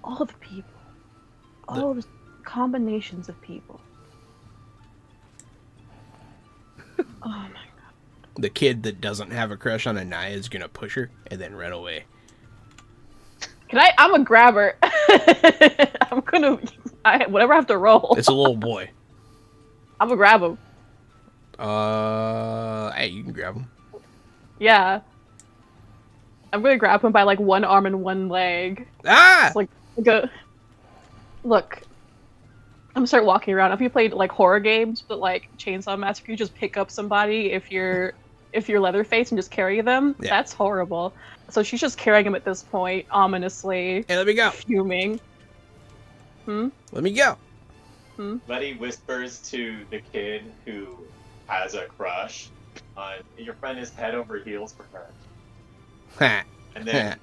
all the combinations of people. Oh my god. The kid that doesn't have a crush on Anaya is gonna push her and then run away. I'm a grabber. Whatever I have to roll. It's a little boy. I'm gonna grab him. Hey, you can grab him. Yeah. I'm gonna grab him by like one arm and one leg. Ah! Like go. Look. I'm gonna start walking around. If you played like horror games, but like Chainsaw Massacre, you just pick up somebody if you're Leatherface and just carry them. Yeah. That's horrible. So she's just carrying him at this point, ominously, Hey, let me go. fuming. Let me go. Letty whispers to the kid who has a crush on your friend is head over heels for her, Ha. and then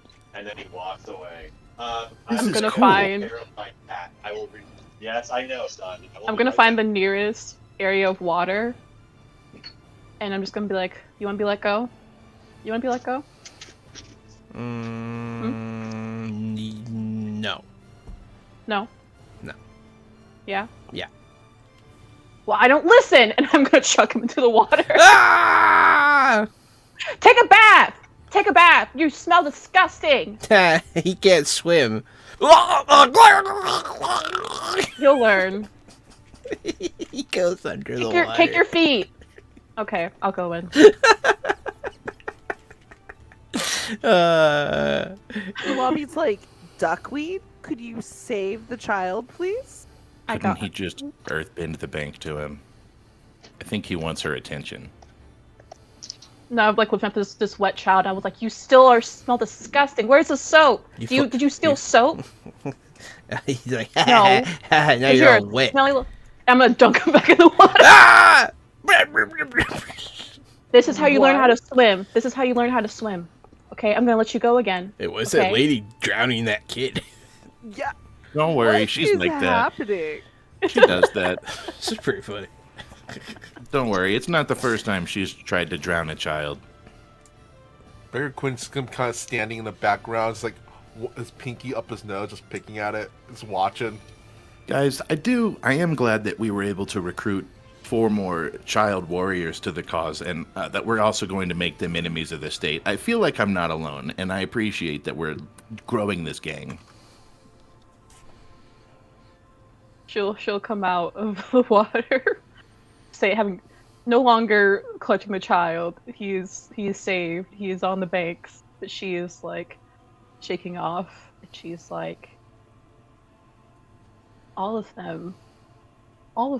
he walks away. This I'm is gonna cool. find. terrified cat. I will. Yes, I know, son. I'm gonna find the nearest area of water, and I'm just gonna be like, "You want to be let go? You want to be let go?" No. No. No. Yeah. Yeah. Well, I don't listen, and I'm gonna chuck him into the water. Ah! Take a bath. Take a bath. You smell disgusting. He can't swim. You'll learn. He goes under the water. Kick your feet. Okay, I'll go in. Lobby's like, duckweed, could you save the child, please? Couldn't he just earthbend the bank to him? I think he wants her attention. No, I've like lifted up this wet child. I was like, "You still smell disgusting. Where's the soap? Did you steal soap? He's like, No. now Is you're your all wet. smelly I'm gonna dunk him back in the water. Ah! This is how you learn how to What? swim. This is how you learn how to swim. Okay, I'm gonna let you go again. It was Okay. that lady drowning that kid. Yeah. Don't worry, What she's is like that. happening? She does that. This is pretty funny. Don't worry, it's not the first time she's tried to drown a child. Bear Quint's kind of standing in the background, it's like his pinky up his nose, just picking at it, just watching. Guys, I am glad that we were able to recruit 4 more child warriors to the cause, and that we're also going to make them enemies of the state. I feel like I'm not alone, and I appreciate that we're growing this gang. She'll come out of the water, say having no longer clutching the child. He is saved. He is on the banks, but she is like shaking off. And she's like, all of them are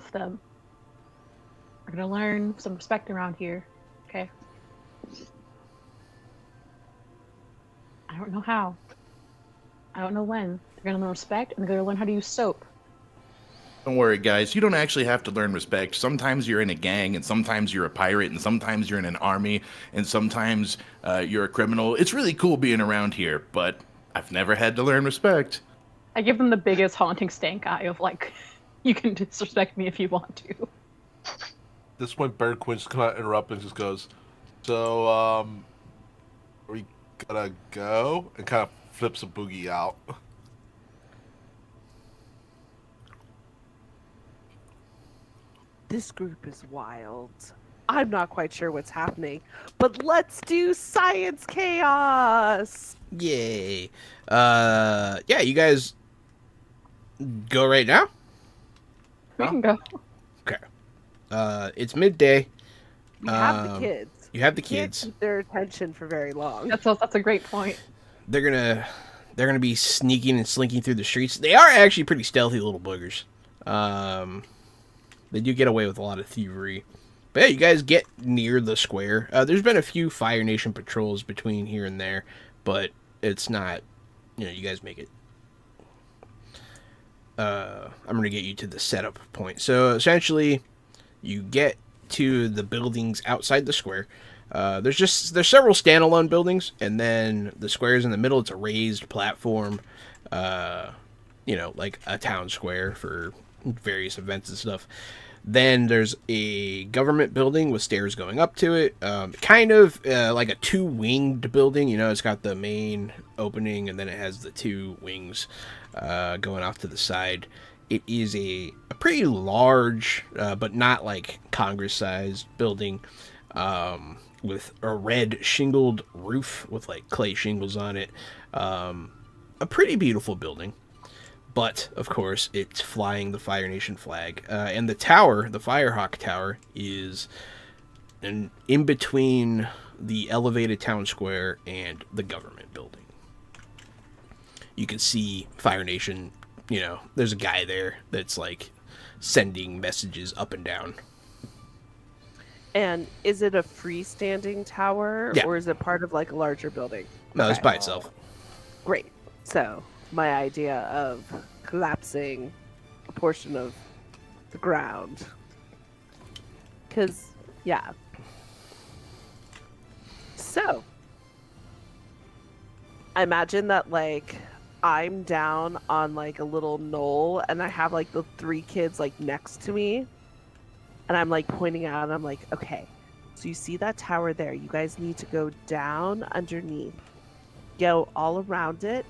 gonna learn some respect around here. Okay. I don't know how. I don't know when. They're gonna learn respect, and they're gonna learn how to use soap. Don't worry, guys. You don't actually have to learn respect. Sometimes you're in a gang, and sometimes you're a pirate, and sometimes you're in an army, and sometimes you're a criminal. It's really cool being around here, but I've never had to learn respect. I give them the biggest haunting stank eye of like, you can disrespect me if you want to. This point, Bear Quint's kind of interrupts and just goes, "So, are we gonna go?" And kind of flips a boogie out. This group is wild. I'm not quite sure what's happening, but let's do science chaos. Yay. Yeah, you guys go right now? We can go. Okay. It's midday. We have the kids. You have the Can't kids. keep their attention for very long. That's a great point. They're gonna be sneaking and slinking through the streets. They are actually pretty stealthy little boogers. They do get away with a lot of thievery. But yeah, you guys get near the square. There's been a few Fire Nation patrols between here and there, but it's not, you guys make it. I'm going to get you to the setup point. So essentially, you get to the buildings outside the square. There's several standalone buildings, and then the square's in the middle. It's a raised platform, like a town square for various events and stuff. Then there's a government building with stairs going up to it, kind of like a 2-winged building. It's got the main opening, and then it has the 2 wings going off to the side. It is a pretty large, but not like Congress-sized building, with a red shingled roof with like clay shingles on it. A pretty beautiful building. But, of course, it's flying the Fire Nation flag. And the tower, the Firehawk Tower, is in between the elevated town square and the government building. You can see Fire Nation, there's a guy there that's, like, sending messages up and down. And is it a freestanding tower, Yeah. or is it part of, like, a larger building? No, it's Okay. by itself. Great. So, my idea of collapsing a portion of the ground. Because, yeah. So, I imagine that, like, I'm down on, like, a little knoll, and I have, like, the 3 kids, like, next to me. And I'm, like, pointing out, and I'm like, okay, so you see that tower there? You guys need to go down underneath, go all around it,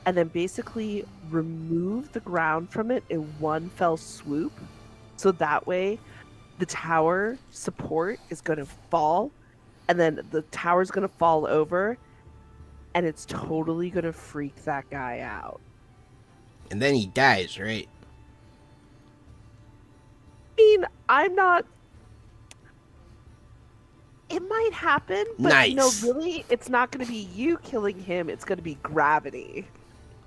and then basically remove the ground from it in one fell swoop. So that way the tower support is going to fall, and then the tower's going to fall over, and it's totally going to freak that guy out. And then he dies, right? I mean, I'm not... It might happen, but Nice. really, it's not going to be you killing him. It's going to be gravity.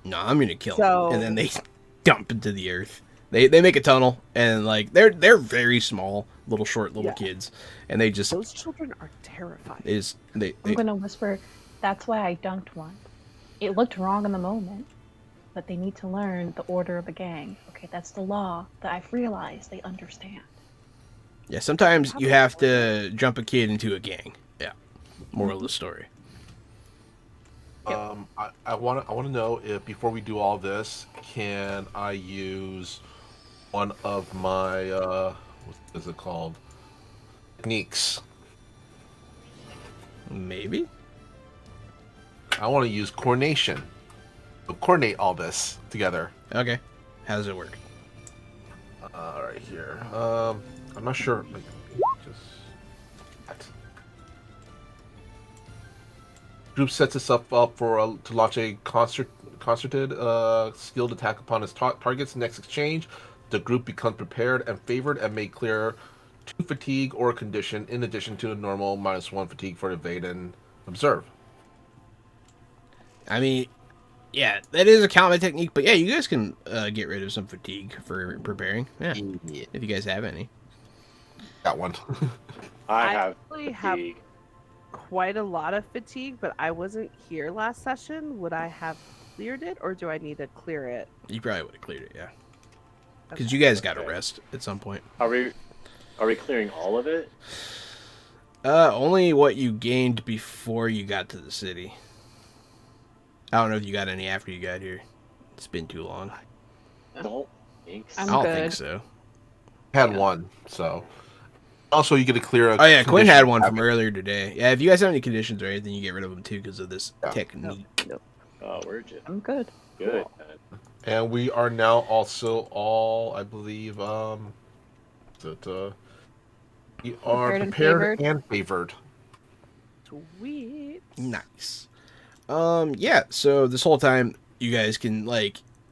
No, I'm gonna kill So- him. And then they dump into the earth. They make a tunnel, and like they're very small, short little Yeah. kids, and they just Those children are terrifying. they I'm gonna whisper, that's why I dunked one. It looked wrong in the moment, but they need to learn the order of a gang. Okay, that's the law that I've realized they understand. yeah. Sometimes you have to jump a kid into a gang. Yeah, moral of the story. I want to know if before we do all this, can I use one of my what is it called? Techniques. Maybe. I want to use coordination. So coordinate all this together. Okay. How does it work? Right here. I'm not sure. Like, just group sets itself up for to launch a concerted skilled attack upon its targets. Next exchange, the group becomes prepared and favored and may clear 2 fatigue or condition in addition to the normal -1 fatigue for evade and observe. I mean, yeah, that is a combat technique, but yeah, you guys can get rid of some fatigue for preparing. Yeah, if you guys have any. Got one. I have actually have fatigue. quite a lot of fatigue, but I wasn't here last session. Would I have cleared it, or do I need to clear it? You probably would have cleared it, yeah. Because you guys got to Okay. rest at some point. Are we clearing all of it? Only what you gained before you got to the city. I don't know if you got any after you got here. It's been too long. I don't think so. I I'm don't good. think so. Had one, so. Also, you get to clear. Oh yeah, Quinn condition had one after- from earlier today. Yeah, if you guys have any conditions or anything, you get rid of them too because of this Yeah. technique. Oh, we're just I'm good. good. And we are now also all, I believe, we are Prepared and prepared favored. and favored. Sweet. Nice. Yeah, so this whole time you guys can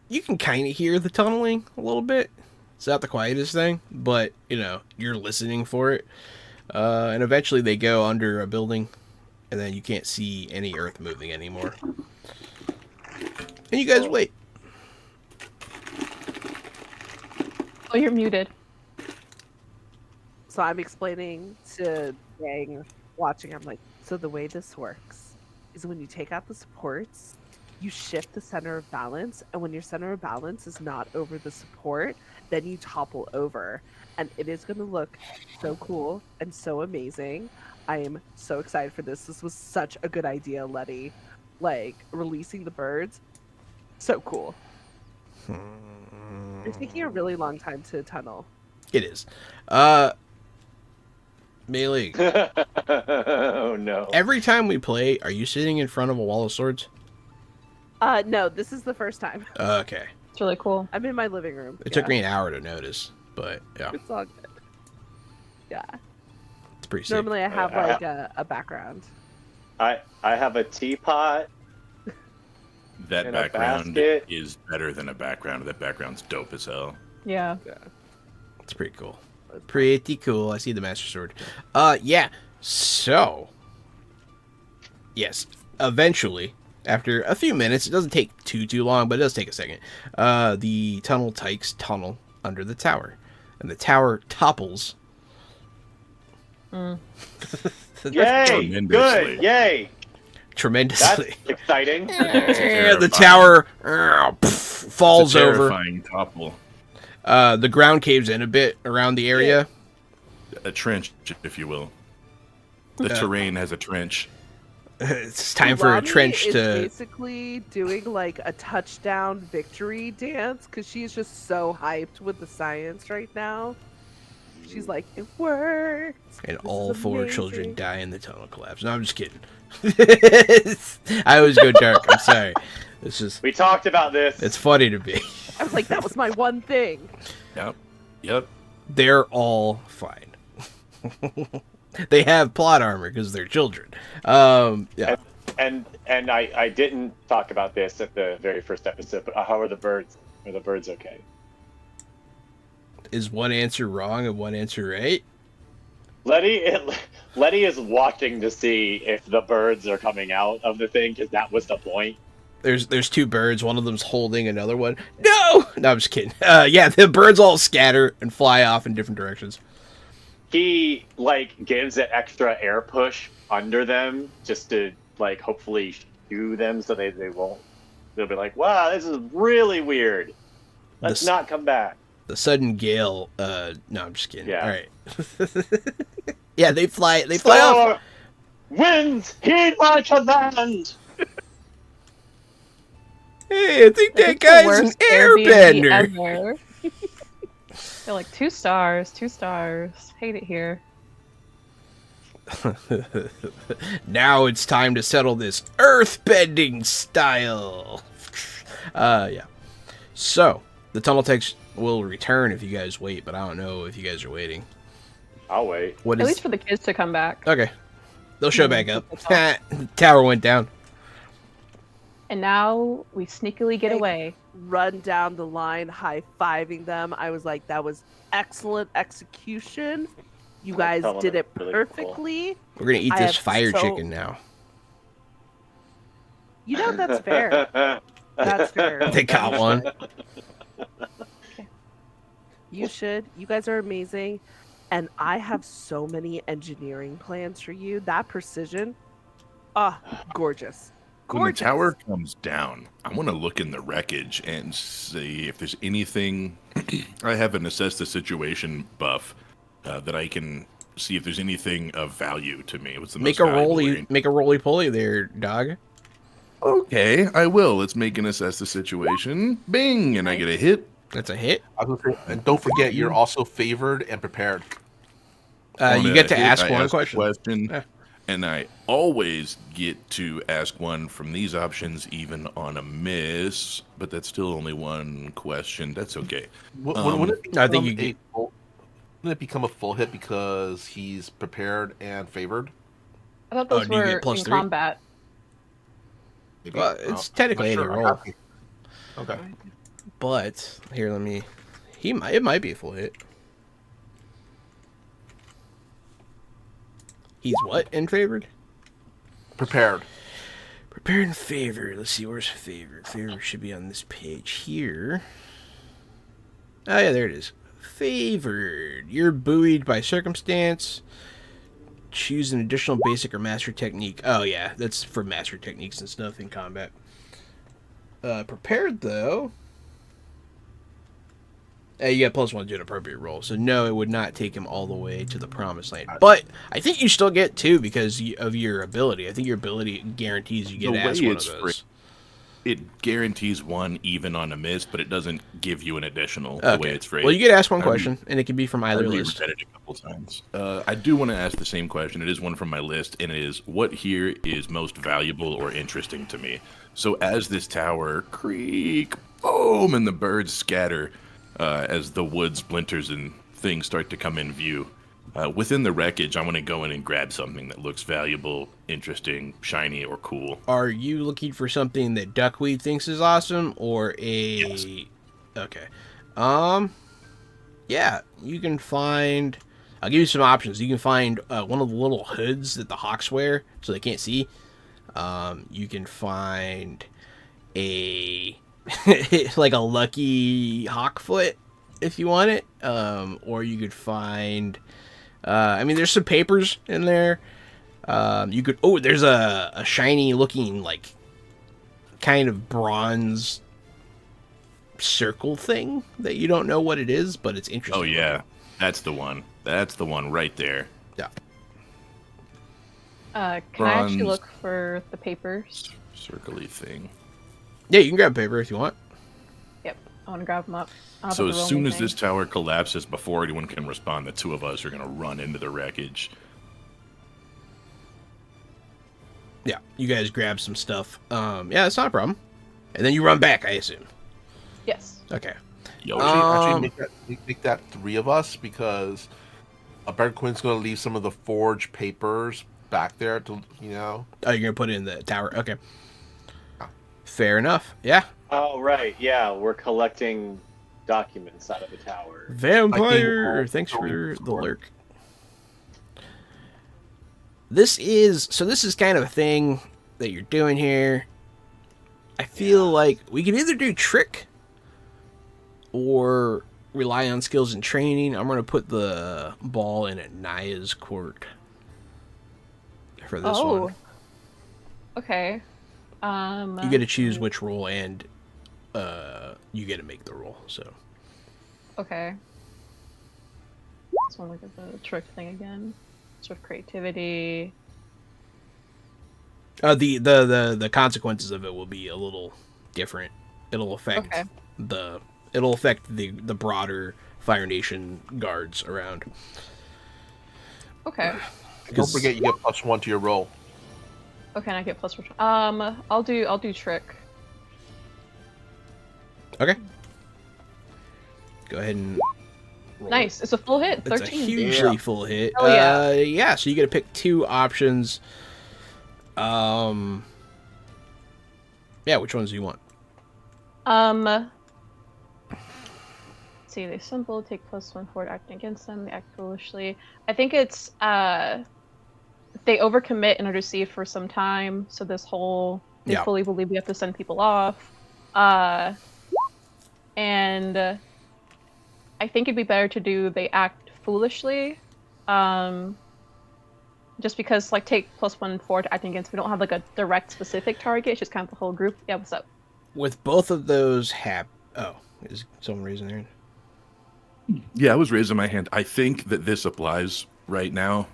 you can kind of hear the tunneling a little bit. It's not the quietest thing, but you're listening for it. And eventually they go under a building and then you can't see any earth moving anymore. And you guys wait. Oh, you're muted. So I'm explaining to Yang, watching. I'm like, so the way this works is when you take out the supports, you shift the center of balance, and when your center of balance is not over the support, then you topple over, and it is going to look so cool and so amazing. I am so excited for this. This was such a good idea, Letty. Like releasing the birds, so cool. It's taking a really long time to tunnel. It is. Melee. Oh no. Every time we play, are you sitting in front of a wall of swords? No, this is the first time. Okay. It's really cool. I'm in my living room. It took me an hour to notice, but yeah, It's all good. Yeah. it's pretty sick. Normally I have I- like a background. I have a teapot. That In a background basket. is better than a background. That background's dope as hell. Yeah. It's pretty cool. Pretty cool. I see the Master Sword. Yeah. So, yes, eventually, after a few minutes, it doesn't take too long, but it does take a second. The tunnel tykes tunnel under the tower, and the tower topples. Yay! Tremendously. Good. Yay! That's Tremendously. exciting. And the tower falls It's a over. terrifying topple. The ground caves in a bit around the area. A trench, if you will. The terrain has a trench. It's time for a Lami trench is to. basically doing like a touchdown victory dance because she's just so hyped with the science right now. She's like, it worked. And This all is 4 amazing." children die in the tunnel collapse. No, I'm just kidding. I always go dark. I'm sorry. It's just, We talked about this. it's funny to me. I was like, that was my one thing. Yep. They're all fine. They have plot armor because they're children. Yeah. And I didn't talk about this at the very first episode, but how are the birds? Are the birds okay? Is one answer wrong and one answer right? Letty is watching to see if the birds are coming out of the thing because that was the point. There's 2 birds. One of them's holding another one. No, I'm just kidding. Yeah, the birds all scatter and fly off in different directions. He gives an extra air push under them just to hopefully shoo them so they won't. They'll be like, wow, this is really weird. Let's This- not come back. The sudden gale. No, I'm just kidding. Yeah. All right. Yeah, they fly off. Storm, winds, heed my command. Hey, I think that It's the guy's an worst Airbnb airbender. ever. They're like 2 stars, 2 stars. Hate it here. Now it's time to settle this earthbending style. Yeah. So, the tunnel techs will return if you guys wait, but I don't know if you guys are waiting. I'll wait. What At is... least for the kids to come back. Okay. They'll show back up. That's Tower went down. And now we sneakily get Hey. away. Run down the line, high-fiving them. I was like, that was excellent execution. You guys telling did them it really perfectly. We're going to eat I this have fire so- chicken now. You know, that's fair. That's fair. They got one. You should. You guys are amazing. And I have so many engineering plans for you. That precision. Gorgeous. When the Gorgeous. tower comes down, I want to look in the wreckage and see if there's anything. I have an assess the situation buff that I can see if there's anything of value to me. What's the Make most a valuable roly, area? make a roly poly there, dog. Okay, I will. Let's make an assess the situation. Bing, and I get a hit. That's a hit. I was gonna say, and don't forget, you're also favored and prepared. On You a get to hit, ask I one ask a question. Yeah. And I always get to ask one from these options, even on a miss. But that's still only one question. That's okay. Would it I think you become get- wouldn't it become a full hit because he's prepared and favored? I thought Oh, those do you were get plus in 3? combat. Maybe? Well, it's I'm technically not any sure. roll. Okay. But here, let me. It might be a full hit. He's what in favored? Prepared. Prepared and favored. Let's see, where's favored? Favored should be on this page here. Oh yeah, there it is. Favored. You're buoyed by circumstance. Choose an additional basic or master technique. Oh yeah, that's for master techniques and stuff in combat. Prepared though. You got +1 to an appropriate roll, so no, it would not take him all the way to the promised land. But I think you still get 2 because of your ability. I think your ability guarantees you get The to ask way one of it's those. It guarantees 1 even on a miss, but it doesn't give you an additional. The way it's phrased. Well, you get to ask one I question, and it can be from I either already list. read it a couple times. I do want to ask the same question. It is one from my list, and it is what here is most valuable or interesting to me. So as this tower creak, boom, and the birds scatter as the wood splinters and things start to come in view. Within the wreckage, I want to go in and grab something that looks valuable, interesting, shiny, or cool. Are you looking for something that Duckweed thinks is awesome, or a? Yes. Okay. Yeah, you can find. I'll give you some options. You can find one of the little hoods that the hawks wear, so they can't see. You can find a like a lucky hawk foot if you want it, or you could find. I mean, there's some papers in there. You could. Oh, there's a shiny looking like kind of bronze circle thing that you don't know what it is, but it's interesting. Oh yeah, that's the one. That's the one right there. Yeah. Can I actually Bronze. look for the papers? Circly thing. Yeah, you can grab paper if you want. Yep, I want to grab them up. I'll So put as the soon rolling as thing. this tower collapses, before anyone can respond, the 2 of us are going to run into the wreckage. Yeah, you guys grab some stuff. Yeah, it's not a problem. And then you run back, I assume. Yes. Okay. Yo, Actually, make that 3 of us because Baron Quinn's going to leave some of the forged papers back there to, Oh, you're gonna put it in the tower. Okay. Fair enough. Yeah. Oh, right. Yeah, we're collecting documents out of the tower. Vampire. I think- Thanks for the lurk. This is kind of a thing that you're doing here. I feel like we can either do trick or rely on skills and training. I'm gonna put the ball in at Naya's court for this one. Okay. You get to choose which roll, and you get to make the roll. So Okay. Just want to look at the trick thing again. Sort of creativity. the consequences of it will be a little different. It'll affect Okay. the broader Fire Nation guards around. Okay. Don't forget you get +1 to your roll. Okay, and I get plus. I'll do trick. Okay. Go ahead and roll. Nice. It's a full hit. It's 13. a hugely full hit. Hell yeah. Yeah, so you get to pick 2 options. Yeah, which ones do you want? Let's see, they stumble, take +1 forward acting against them, they act foolishly. I think it's they overcommit and are deceived for some time, so they Yeah. fully believe we have to send people off. And I think it'd be better to do they act foolishly. Just because, like, take +1 forward to acting against, we don't have like a direct specific target, it's just kind of the whole group. Yeah, what's up? With both of those is someone raising their hand? Yeah, I was raising my hand. I think that this applies right now.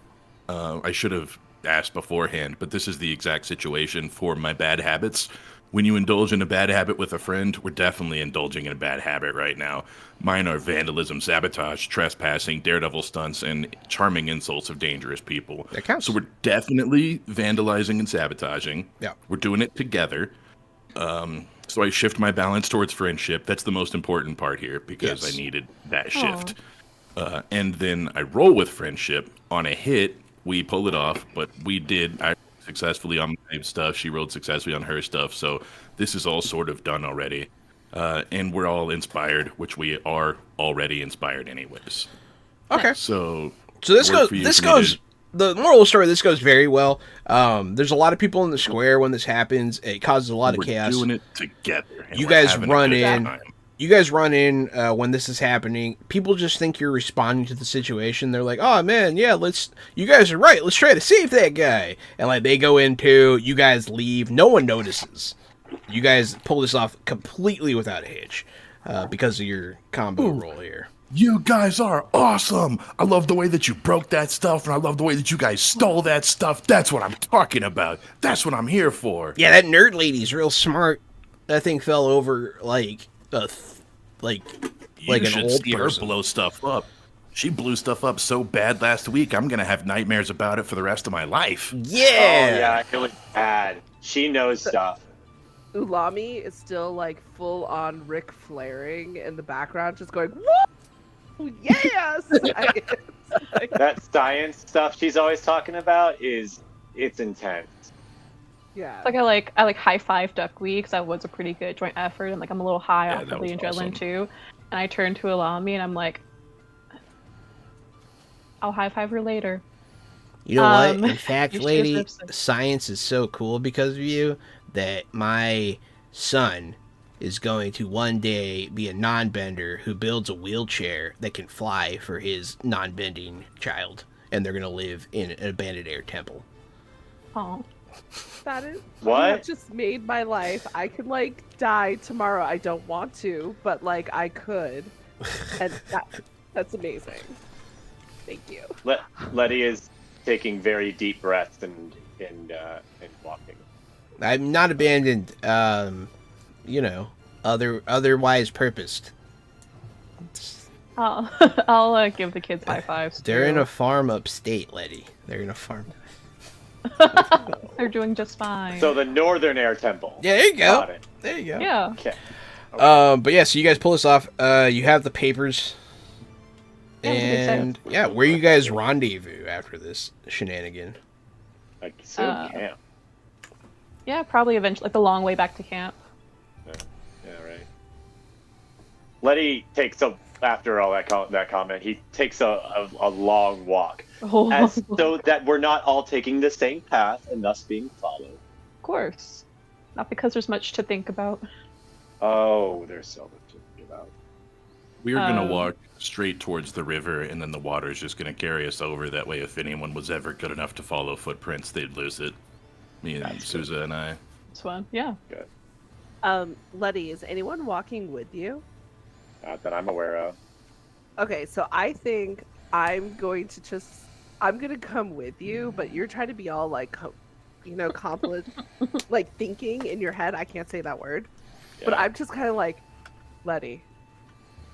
I should have asked beforehand, but this is the exact situation for my bad habits. When you indulge in a bad habit with a friend, we're definitely indulging in a bad habit right now. Mine are vandalism, sabotage, trespassing, daredevil stunts, and charming insults of dangerous people. That counts. So we're definitely vandalizing and sabotaging. Yeah. We're doing it together. So I shift my balance towards friendship. That's the most important part here because Yes. I needed that shift. And then I roll with friendship. On a hit, we pull it off, but I successfully on my stuff. She rolled successfully on her stuff. So this is all sort of done already. And we're all inspired, which we are already inspired anyways. Okay. So this work for you goes for me to- the moral of the story, this goes very well. There's a lot of people in the square when this happens. It causes a lot of we're chaos. doing it together. and You we're guys having a run good in. time. You guys run in when this is happening. People just think you're responding to the situation. They're like, "Oh man, yeah, you guys are right. Let's try to save that guy." And like they go in too. You guys leave. No one notices. You guys pull this off completely without a hitch because of your combo roll here. You guys are awesome. I love the way that you broke that stuff, and I love the way that you guys stole that stuff. That's what I'm talking about. That's what I'm here for. Yeah, that nerd lady's real smart. That thing fell over like You an should old see her person. blow stuff up. She blew stuff up so bad last week, I'm going to have nightmares about it for the rest of my life. Yeah. Oh yeah, it was bad. She knows stuff. Ulami is still like full on Ric Flairing in the background, just going, "Woo! Yes!" Like, That science stuff she's always talking about it's intense. yeah. Like I high five Duckweed because that was a pretty good joint effort, and like I'm a little high Yeah, off that of the was adrenaline awesome. too. And I turn to Alami and I'm like, I'll high five her later. You know what? Um, In fact, you should lady, have said- science is so cool because of you that my son is going to one day be a non-bender who builds a wheelchair that can fly for his non-bending child, and they're going to live in an abandoned air temple. Oh, That is What? You have just made my life. I could like die tomorrow. I don't want to, but like I could, and that's amazing. Thank you. Letty is taking very deep breaths and walking. I'm not abandoned, otherwise purposed. I'll give the kids high fives. They're in too. a farm upstate, Letty. They're in a farm. They're doing just fine. So the Northern Air Temple. Yeah, there you go. Got it. There you go. yeah. Okay. But yeah, so you guys pull this off. You have the papers. Yeah, I'm pretty excited. And yeah, where you guys rendezvous after this shenanigan? Like soon camp. Yeah, probably eventually, like the long way back to camp. Yeah, right. Letty takes after all that comment, he takes a long walk, Oh, as of so that we're not all taking the same path and thus being followed. course. Not because there's much to think about. Oh, there's so much to think about. We're going Um, to walk straight towards the river, and then the water is just going to carry us over. That way, if anyone was ever good enough to follow footprints, they'd lose it. Me and That's Souza and I. It's fun. Yeah. Letty, is anyone walking with you? Not that I'm aware of. Okay, so I think I'm going to come with you, but you're trying to be all like, confident, like thinking in your head. I can't say that word. But Yeah. I'm just kind of like, Letty,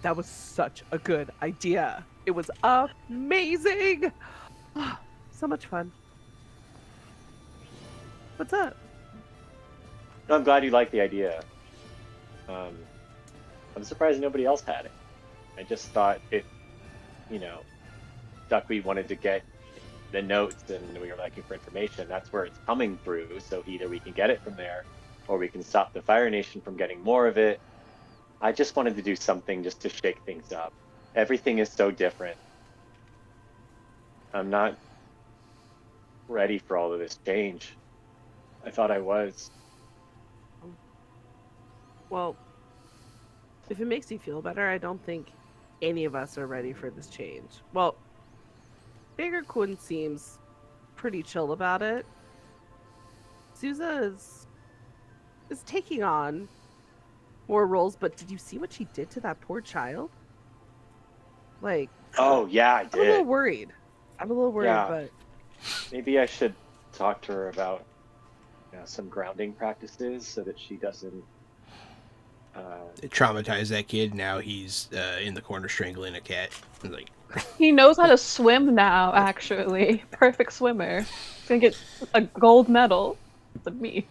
that was such a good idea. It was amazing. So much fun. What's up? No, I'm glad you like the idea. I'm surprised nobody else had it. I just thought if, Duckweed wanted to get the notes and we were looking for information, that's where it's coming through. So either we can get it from there or we can stop the Fire Nation from getting more of it. I just wanted to do something just to shake things up. Everything is so different. I'm not ready for all of this change. I thought I was. Well, if it makes you feel better, I don't think any of us are ready for this change. Well, Bigger Kun seems pretty chill about it. Souza is taking on more roles, but did you see what she did to that poor child? Like, Oh, yeah, I I'm a little did. worried. Yeah. But Maybe I should talk to her about some grounding practices so that she doesn't. It traumatized that kid. Now he's in the corner strangling a cat. Like, He knows how to swim now, actually. Perfect swimmer. He's gonna get a gold medal. It's a me.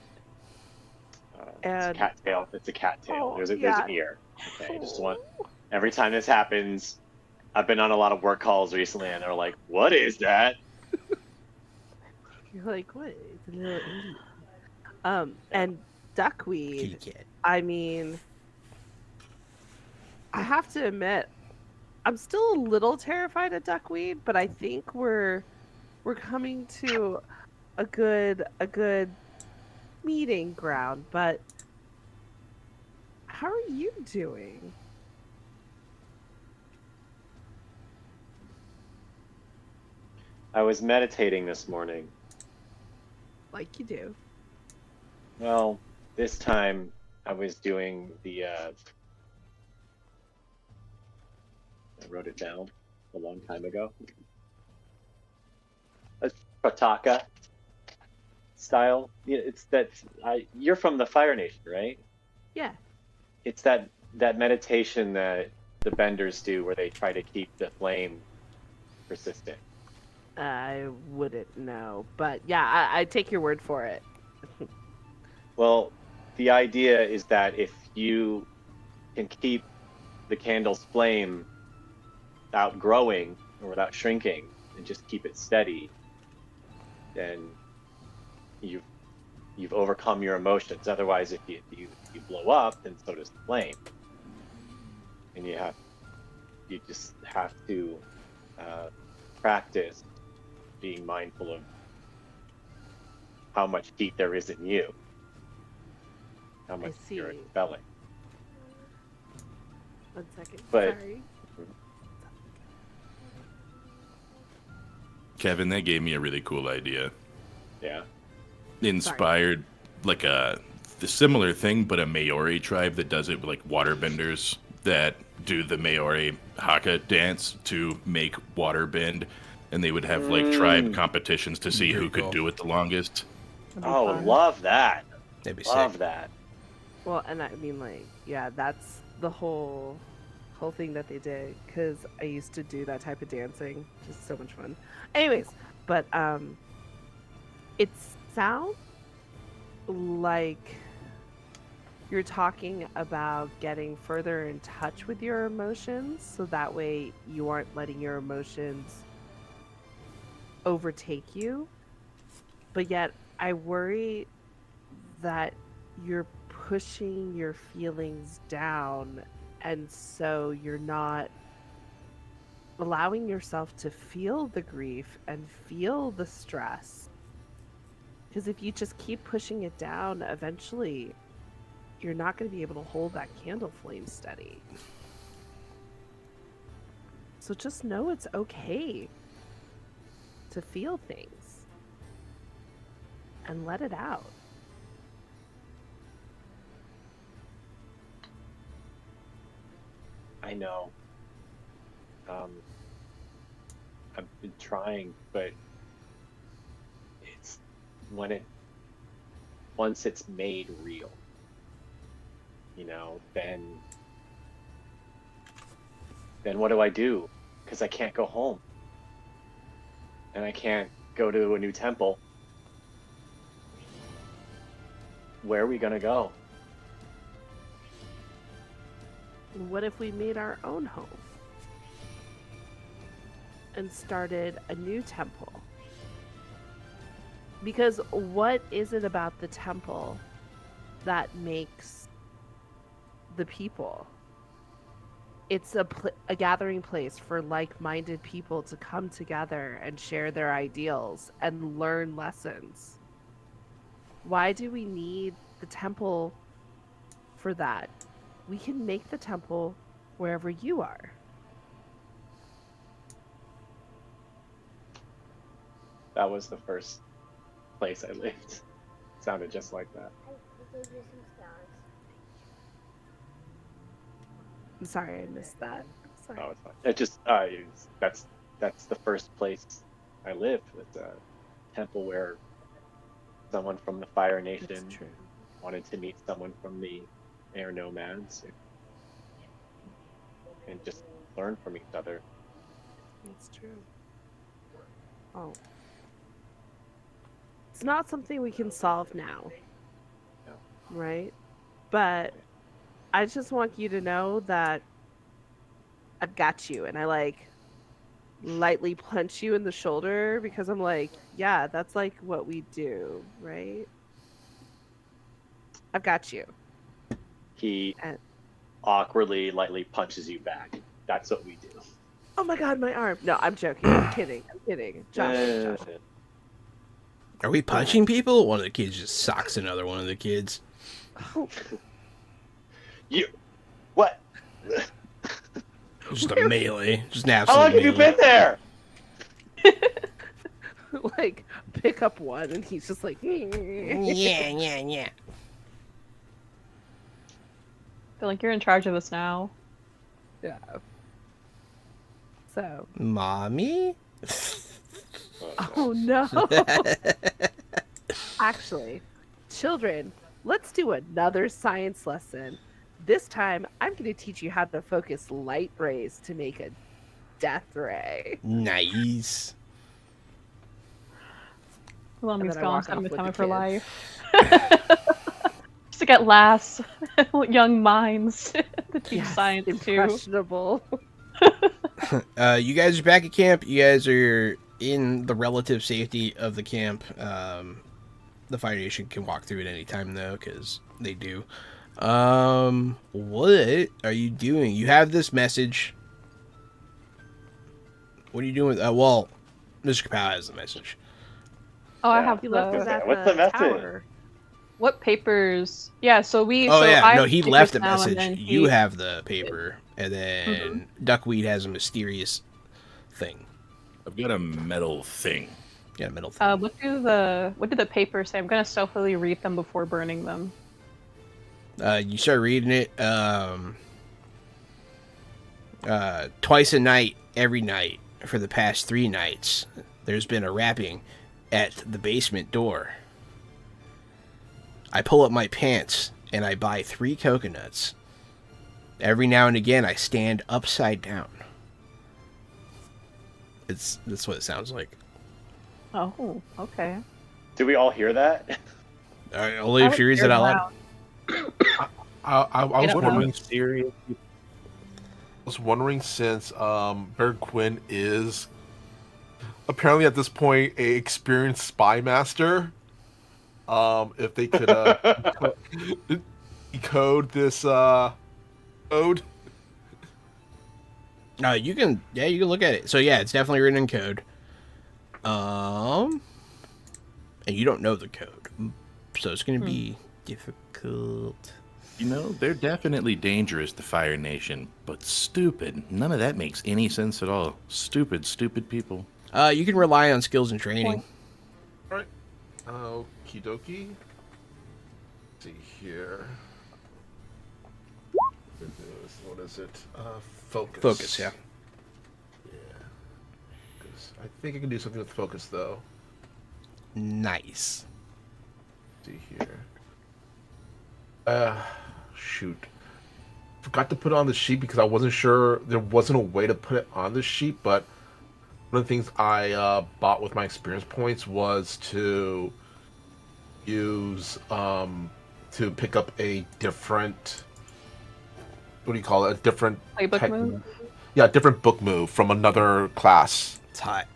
It's a And- cat tail. It's a cat tail. Oh, There's yeah. an ear. Okay, I just want. Every time this happens, I've been on a lot of work calls recently, and they're like, "What is that?" you're like, what? It's a little Indian. And Duckweed, kitty cat. I mean, I have to admit, I'm still a little terrified of Duckweed, but I think we're coming to a good meeting ground. But how are you doing? I was meditating this morning. Like you do. Well, this time I was doing the. I wrote it down a long time ago. A Prataka style. It's that. You're from the Fire Nation, right? Yeah. It's that meditation that the Benders do, where they try to keep the flame persistent. I wouldn't know, but yeah, I take your word for it. Well, the idea is that if you can keep the candle's flame without growing or without shrinking and just keep it steady, then you've overcome your emotions. Otherwise, if you blow up, then so does the flame, and you just have to practice being mindful of how much heat there is in you, how much you're see. expelling. 1 second. But- Sorry. Kevin, that gave me a really cool idea. Yeah. Inspired like the similar thing, but a Maori tribe that does it with like waterbenders that do the Maori haka dance to make water bend, and they would have like tribe competitions to see Very who could cool. do it the longest. That'd be Oh, fun. love that. That'd be Love sick. that. Well, and I mean, like, yeah, that's the whole thing that they did, because I used to do that type of dancing. Just so much fun. Anyways, but it sounds like you're talking about getting further in touch with your emotions, so that way you aren't letting your emotions overtake you. But yet, I worry that you're pushing your feelings down, and so you're not allowing yourself to feel the grief and feel the stress. Because if you just keep pushing it down, eventually you're not going to be able to hold that candle flame steady. So just know it's okay to feel things and let it out. I know. I've been trying, but it's once it's made real, then what do I do? Because I can't go home. And I can't go to a new temple. Where are we gonna go? What if we made our own home and started a new temple? Because what is it about the temple that makes the people? It's a gathering place for like-minded people to come together and share their ideals and learn lessons. Why do we need the temple for that? We can make the temple wherever you are. That was the first place I lived. Sounded just like that. I gave you some stars. I'm sorry I missed that. Sorry. Oh, it's fine. It just that's the first place I lived. It's a temple where someone from the Fire Nation That's true. wanted to meet someone from the Air Nomads and just learn from each other. That's true. Oh. It's not something we can solve now. No. Right? But I just want you to know that I've got you, and I lightly punch you in the shoulder because I'm like, yeah, that's like what we do, right? I've got you. He And awkwardly, lightly punches you back. That's what we do. oh my god, my arm. No, I'm joking. I'm kidding. Josh. Are we punching people? One of the kids just socks another one of the kids. Oh, You what? Just a melee. Just an How long absolute have you melee. been there? like pick up one, and he's just like, Yeah. Feel like you're in charge of us now. yeah. So, Mommy? oh no. Actually, children, let's do another science lesson. This time, I'm going to teach you how to focus light rays to make a death ray. Nice. Lummy's then I gone, walk so I'm off with coming the for kids. life. Just to get last young minds to teach Yes, science too. impressionable. You guys are back at camp. You guys are in the relative safety of the camp. The Fire Nation can walk through at any time, though, because they do. What are you doing? You have this message. What are you doing with... well, Mr. Kapow has the message. Oh, I Yeah. have He left us the... at What's the message? tower. What papers? Yeah, so we... Oh, so yeah. I No, have he papers left a now, and message. then You he- have the paper. And then Duckweed has a mysterious thing. I've got a metal thing. Yeah, middle thing. what do the papers say? I'm gonna stealthily read them before burning them. You start reading it. Twice a night, every night, for the past 3 nights, there's been a rapping at the basement door. I pull up my pants and I buy 3 coconuts. Every now and again, I stand upside down. That's what it sounds like. Oh, okay. Do we all hear that? Only if she reads it out loud. I was don't wondering. know. Serious. I was wondering since Berg Quinn is apparently at this point a experienced spy master. If they could decode this code. You can look at it. So yeah, it's definitely written in code. And you don't know the code, so it's gonna be difficult. You know, they're definitely dangerous, the Fire Nation, but stupid. None of that makes any sense at all. Stupid people. You can rely on skills and training. Alright. Okie dokie. Let's see here. What is it? Focus. Focus, yeah. Yeah. Focus. I think I can do something with focus, though. Nice. Let's see here. shoot. Forgot to put it on the sheet because I wasn't sure there wasn't a way to put it on the sheet. But one of the things I bought with my experience points was to use to pick up a different, what do you call it? A different Playbook move? Yeah, a different book move from another class. It's hot.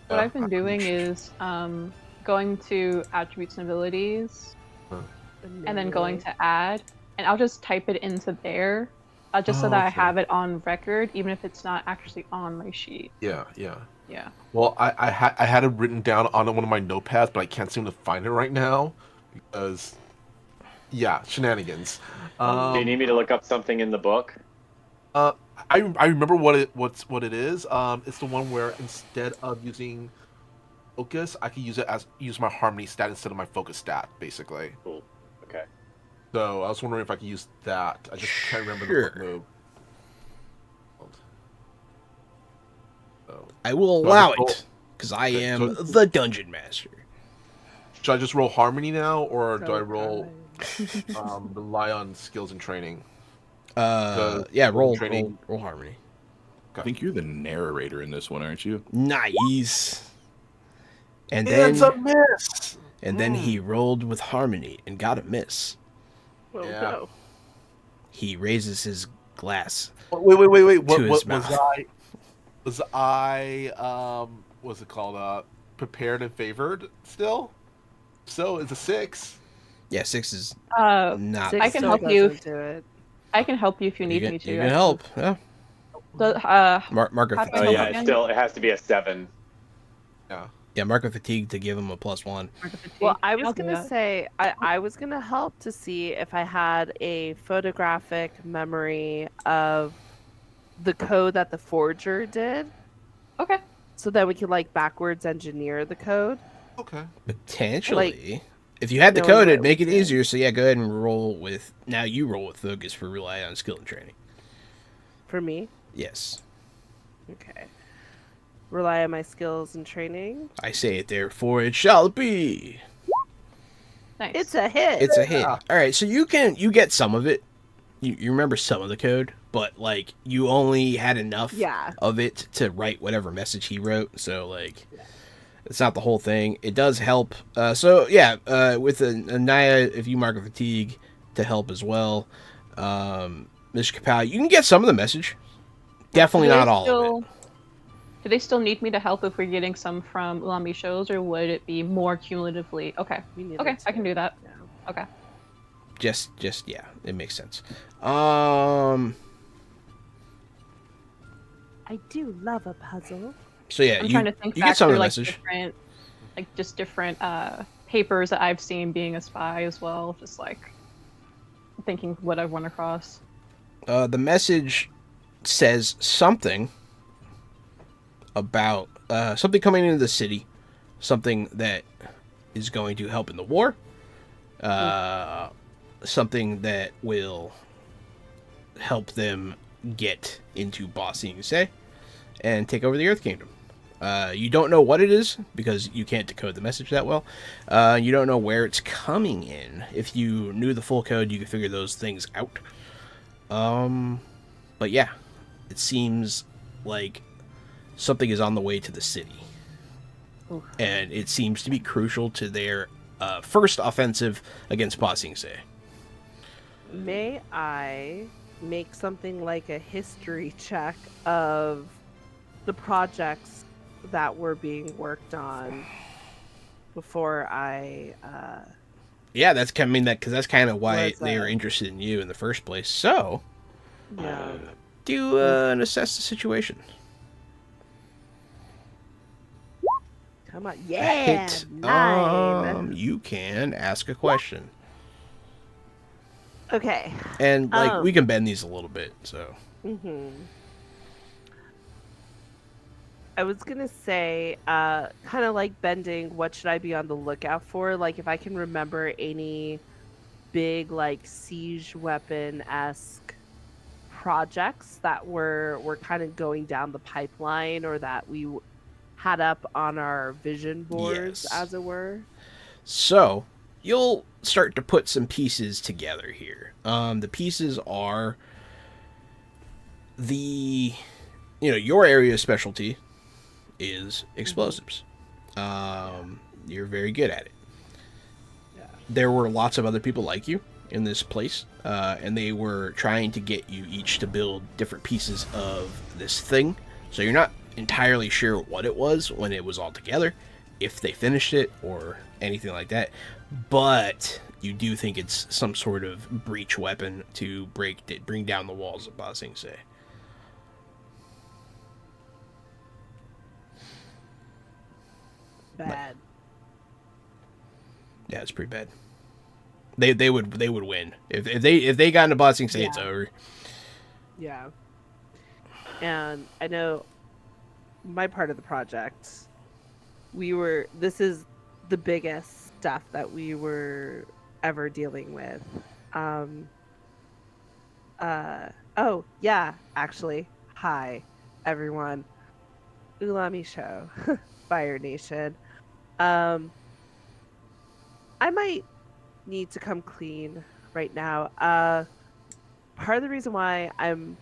What I've been doing is going to attributes and abilities, and then going to add, and I'll just type it into there, just so that I okay. have it on record, even if it's not actually on my sheet. Yeah. Yeah. Well, I had it written down on one of my notepads, but I can't seem to find it right now because, yeah, shenanigans. Do you need me to look up something in the book? I remember what it is. It's the one where instead of using focus, I can use my harmony stat instead of my focus stat, basically. Cool. Okay. So I was wondering if I could use that. I just can't remember the book Sure. move. So, I will So I allow just roll- it because I Okay, am so- the dungeon master. should I just roll harmony now, or do So I roll rely on skills and training? Yeah, roll training. roll harmony. I think you're the narrator in this one, aren't you? Nice. And It's then a miss. and then he rolled with harmony and got a miss. Oh, Yeah. no. He raises his glass. Wait. What To his was mouth. I? Was I? What's it called? Prepared and favored still? So it's a 6. Yeah, 6 is not. Six I can still help you. doesn't do it. I can help you if you You need can, me to. you can help. Yeah. Mark of How do I Oh help yeah, again? it has to be a 7. Yeah. Yeah, mark of fatigue to give him a +1. Well, I I'll was do gonna that. say I was gonna help to see if I had a photographic memory of the code that the forger did, Okay. so that we could like backwards engineer the code. Okay. Potentially. If you had the knowing code, what it'd make we it did. easier. So yeah, go ahead and roll with. Now you roll with focus for rely on skill and training. For me, Yes. okay. Rely on my skills and training. I say it, therefore it shall be. Nice. It's a hit. It's a hit. All right, so you get some of it. You remember some of the code, but like you only had enough Yeah. of it to write whatever message he wrote. So like, it's not the whole thing. It does help. So yeah, with a Naya, if you mark a fatigue to help as well, Mr. Kapow, you can get some of the message. Definitely Do they not all still- of it. Do they still need me to help if we're getting some from Ulami shows, or would it be more cumulatively? Okay. We need Okay, it I can too. do that. Yeah. Okay. Just yeah, it makes sense. I do love a puzzle. So yeah, I'm you, trying to think you back get some through of the like message. different papers that I've seen being a spy as well. Just like thinking what I've run across. The message says something about something coming into the city, something that is going to help in the war, something that will help them get into Ba Sing Se and take over the Earth Kingdom. You don't know what it is because you can't decode the message that well. You don't know where it's coming in. If you knew the full code, you could figure those things out. But yeah, it seems like something is on the way to the city. Oof. And it seems to be crucial to their first offensive against Ba Sing Se. May I make something like a history check of the projects that were being worked on before I Yeah, that's because that's kind of why Was, they were interested in you in the first place. So, yeah. do assess the situation. Come on. A Yeah. hit. 9. You can ask a question, Okay. and like we can bend these a little bit. So, I was gonna say, kind of like bending. What should I be on the lookout for? Like, if I can remember any big, like siege weapon esque projects that were kind of going down the pipeline, or that we had up on our vision boards, Yes. as it were. So you'll start to put some pieces together here. The pieces are your area of specialty is explosives. You're very good at it. Yeah. There were lots of other people like you in this place, and they were trying to get you each to build different pieces of this thing. So you're not entirely sure what it was when it was all together, if they finished it or anything like that. But you do think it's some sort of breach weapon to bring down the walls of Ba Sing Se. Bad. Yeah, it's pretty bad. They would win if they got into Ba Sing Se. It's over. Yeah. And I know my part of the project, this is the biggest stuff that we were ever dealing with. Oh, yeah, actually. Hi, everyone. Ulami Show, Fire Nation. I might need to come clean right now. Part of the reason why I'm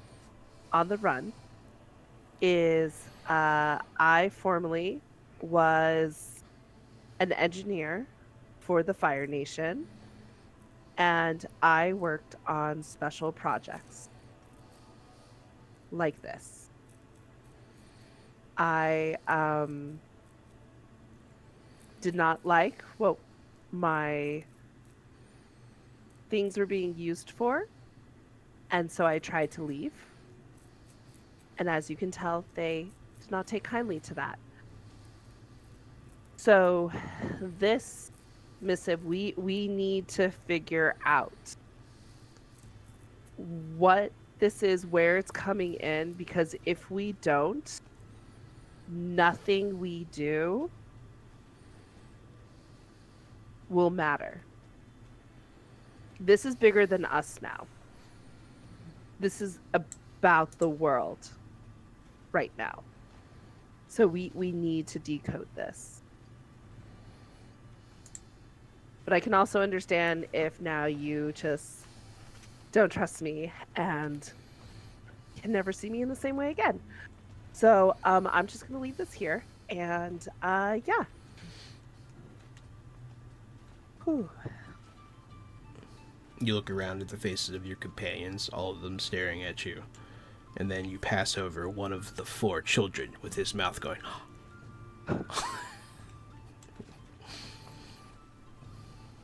on the run is I formerly was an engineer for the Fire Nation, and I worked on special projects like this. I did not like what my things were being used for, and so I tried to leave. And as you can tell, they did not take kindly to that. So this missive, we need to figure out what this is, where it's coming in, because if we don't, nothing we do will matter. This is bigger than us now. This is about the world right now. So we need to decode this. But I can also understand if now you just don't trust me and can never see me in the same way again. So I'm just going to leave this here. And yeah. Whew. You look around at the faces of your companions, all of them staring at you. And then you pass over one of the 4 children with his mouth going.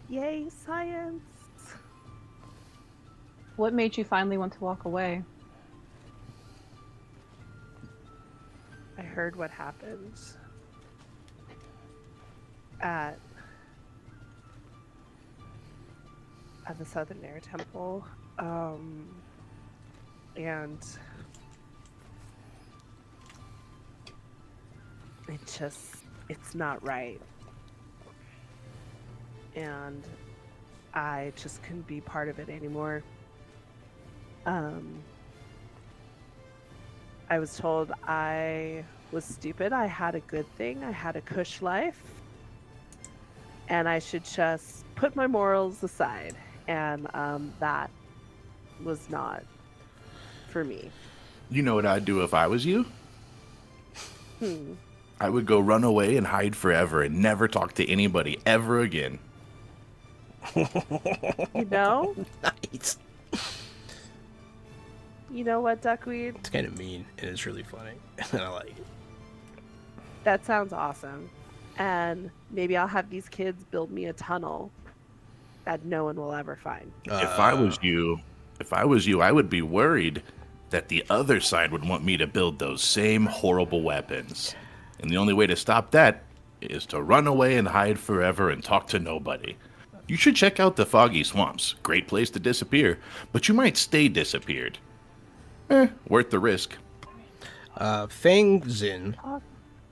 Yay, science. What made you finally want to walk away? I heard what happened at the Southern Air Temple, and it's not right, and I just couldn't be part of it anymore. I was told I was stupid. I had a good thing. I had a cush life. And I should just put my morals aside. And that was not for me. You know what I'd do if I was you? I would go run away and hide forever and never talk to anybody ever again. You know? Nice. You know what, Duckweed? It's kind of mean, and it's really funny. And I like it. That sounds awesome. And maybe I'll have these kids build me a tunnel that no one will ever find. If I was you, I would be worried that the other side would want me to build those same horrible weapons. And the only way to stop that is to run away and hide forever and talk to nobody. You should check out the Foggy Swamps. Great place to disappear, but you might stay disappeared. Worth the risk. Fang Zin,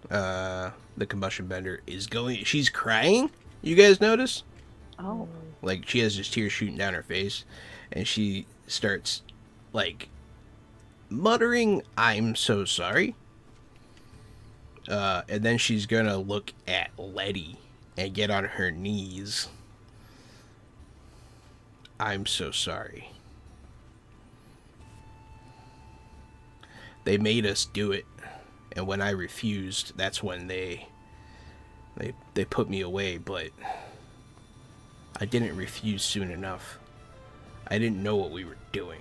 the combustion bender, is going. She's crying. You guys notice? Oh. Like, she has just tears shooting down her face, and she starts, like, muttering, "I'm so sorry." And then she's gonna look at Letty and get on her knees I'm so sorry. They made us do it, and when I refused, that's when they put me away, but I didn't refuse soon enough. I didn't know what we were doing.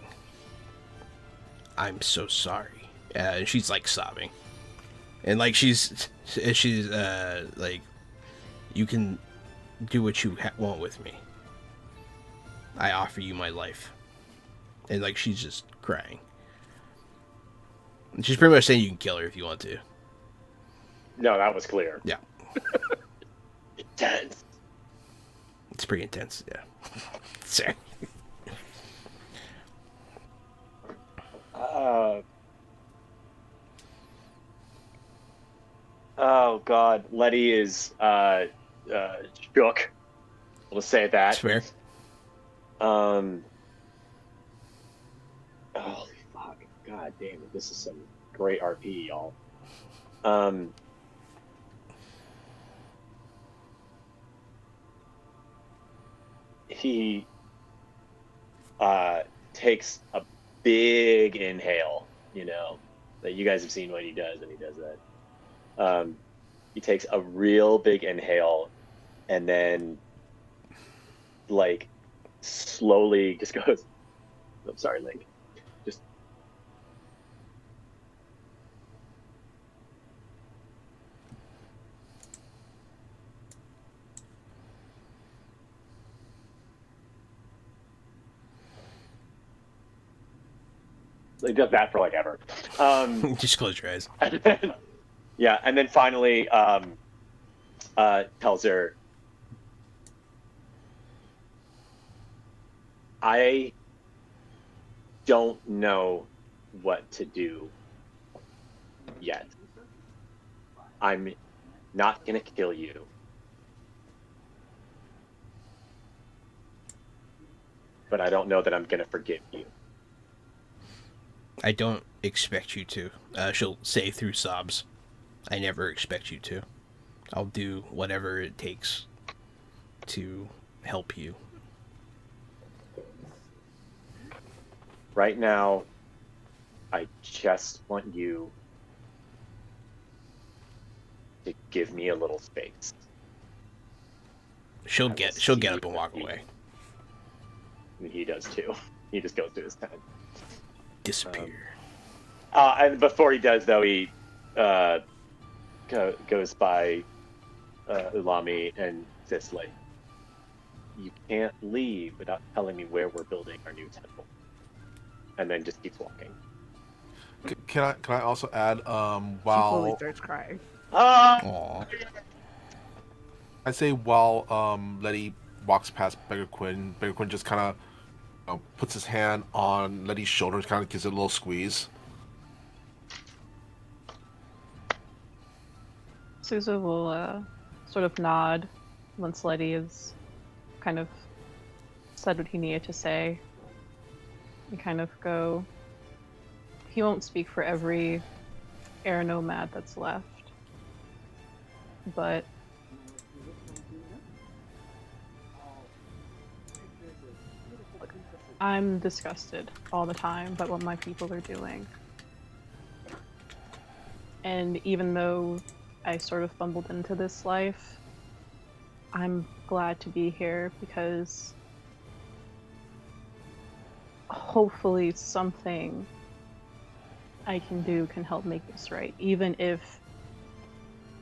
I'm so sorry. And she's like sobbing. And like she's like, you can do what you want with me. I offer you my life. And like she's just crying. And she's pretty much saying you can kill her if you want to. No, that was clear. Yeah. Intense. It's pretty intense, yeah. Sorry. Oh God, Letty is shook. We'll say that. That's fair. Holy fuck! God damn it! This is some great RP, y'all. He takes a big inhale. You know that you guys have seen what he does when he does that. He takes a real big inhale, and then like slowly just goes. I'm sorry, Link. Just like does that for like ever. Just close your eyes. And then, yeah, and then finally tells her, I don't know what to do yet. I'm not gonna kill you. But I don't know that I'm gonna forgive you. I don't expect you to. She'll say through sobs. I never expect you to. I'll do whatever it takes to help you. Right now, I just want you to give me a little space. She'll get up and walk away. And he does too. He just goes to his tent. Disappear. And before he does, though, he goes by Ulami and says, like, you can't leave without telling me where we're building our new temple. And then just keeps walking. Can I also add She fully while starts crying. Aw. I say while Letty walks past Beggar Quinn just kind of puts his hand on Letty's shoulder, kind of gives it a little squeeze. Sousa will sort of nod once Letty has kind of said what he needed to say. And kind of go. He won't speak for every air nomad that's left. But look, I'm disgusted all the time by what my people are doing. And even though I sort of fumbled into this life, I'm glad to be here because hopefully something I can do can help make this right, even if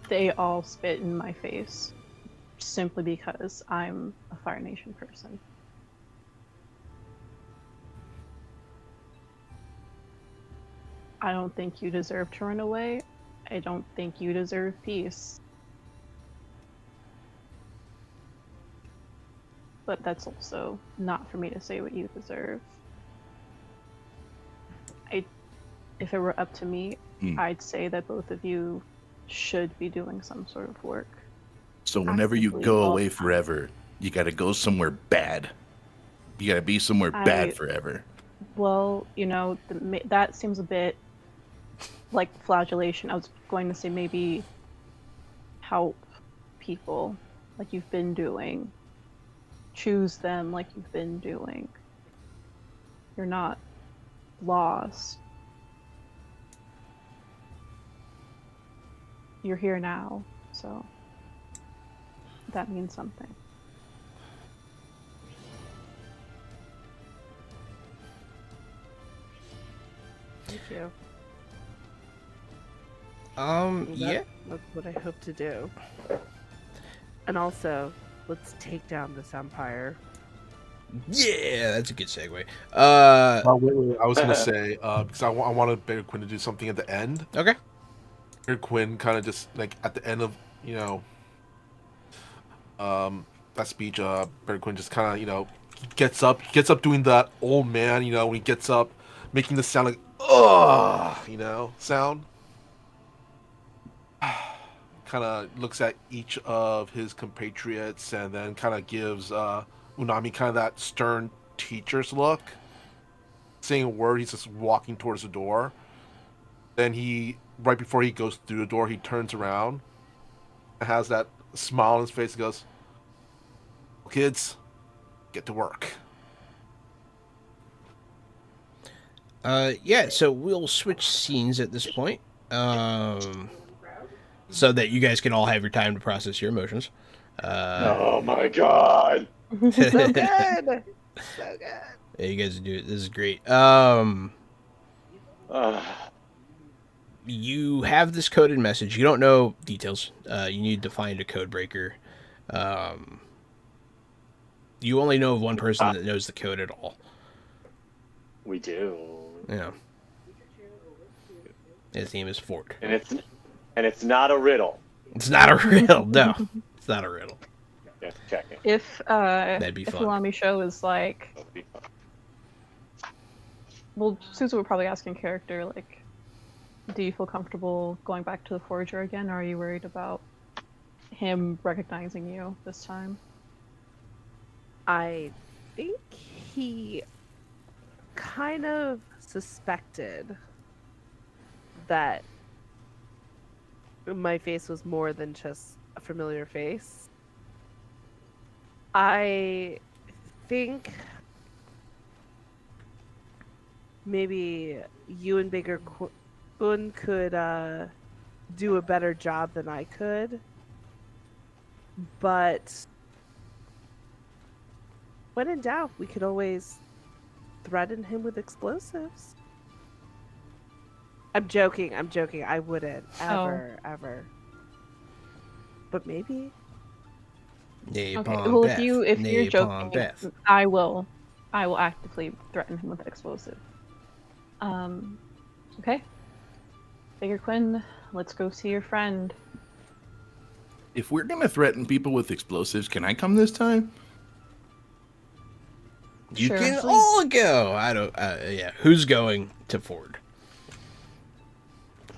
they all spit in my face simply because I'm a Fire Nation person. I don't think you deserve to run away. I don't think you deserve peace. But that's also not for me to say what you deserve. If it were up to me, I'd say that both of you should be doing some sort of work. So whenever you Actively go all away the time. forever, you gotta go somewhere bad. You gotta be somewhere bad forever. Well, you know, that seems a bit like flagellation. I was going to say maybe help people, like you've been doing, choose them like you've been doing. You're not lost. You're here now, so that means something. Thank you. Yeah. That's what I hope to do. And also, let's take down this empire. Yeah, that's a good segue. Wait, I was gonna say because I wanted Bear Quinn to do something at the end. Okay. Bear Quinn kind of just like at the end of that speech. Bear Quinn just kind of gets up doing that old man. When he gets up, making the sound like sound. Kind of looks at each of his compatriots and then kind of gives Unami kind of that stern teacher's look. Saying a word, he's just walking towards the door. Then right before he goes through the door, he turns around and has that smile on his face and goes, "Kids, get to work." Yeah, so we'll switch scenes at this point. So that you guys can all have your time to process your emotions. Oh my god! So good! So good. Yeah, you guys do it. This is great. You have this coded message. You don't know details. You need to find a code breaker. You only know of one person that knows the code at all. We do. Yeah. His name is Ford. And it's not a riddle. It's not a riddle. No, it's not a riddle. Just checking. If That'd be fun. Ulami Show is like, That'd be fun. well, Susan would probably ask in character, like, do you feel comfortable going back to the Forger again, or are you worried about him recognizing you this time? I think he kind of suspected that my face was more than just a familiar face. I think maybe you and Bigger Kun could do a better job than I could. But when in doubt, we could always threaten him with explosives. I'm joking. I wouldn't. Ever. But maybe. Napalm Okay. Well, Beth. if you're Napalm joking, Beth. I will actively threaten him with an explosive. Okay. Bigger Quinn, let's go see your friend. If we're gonna threaten people with explosives, can I come this time? You Sure. can all go. I don't. Yeah. Who's going to Ford?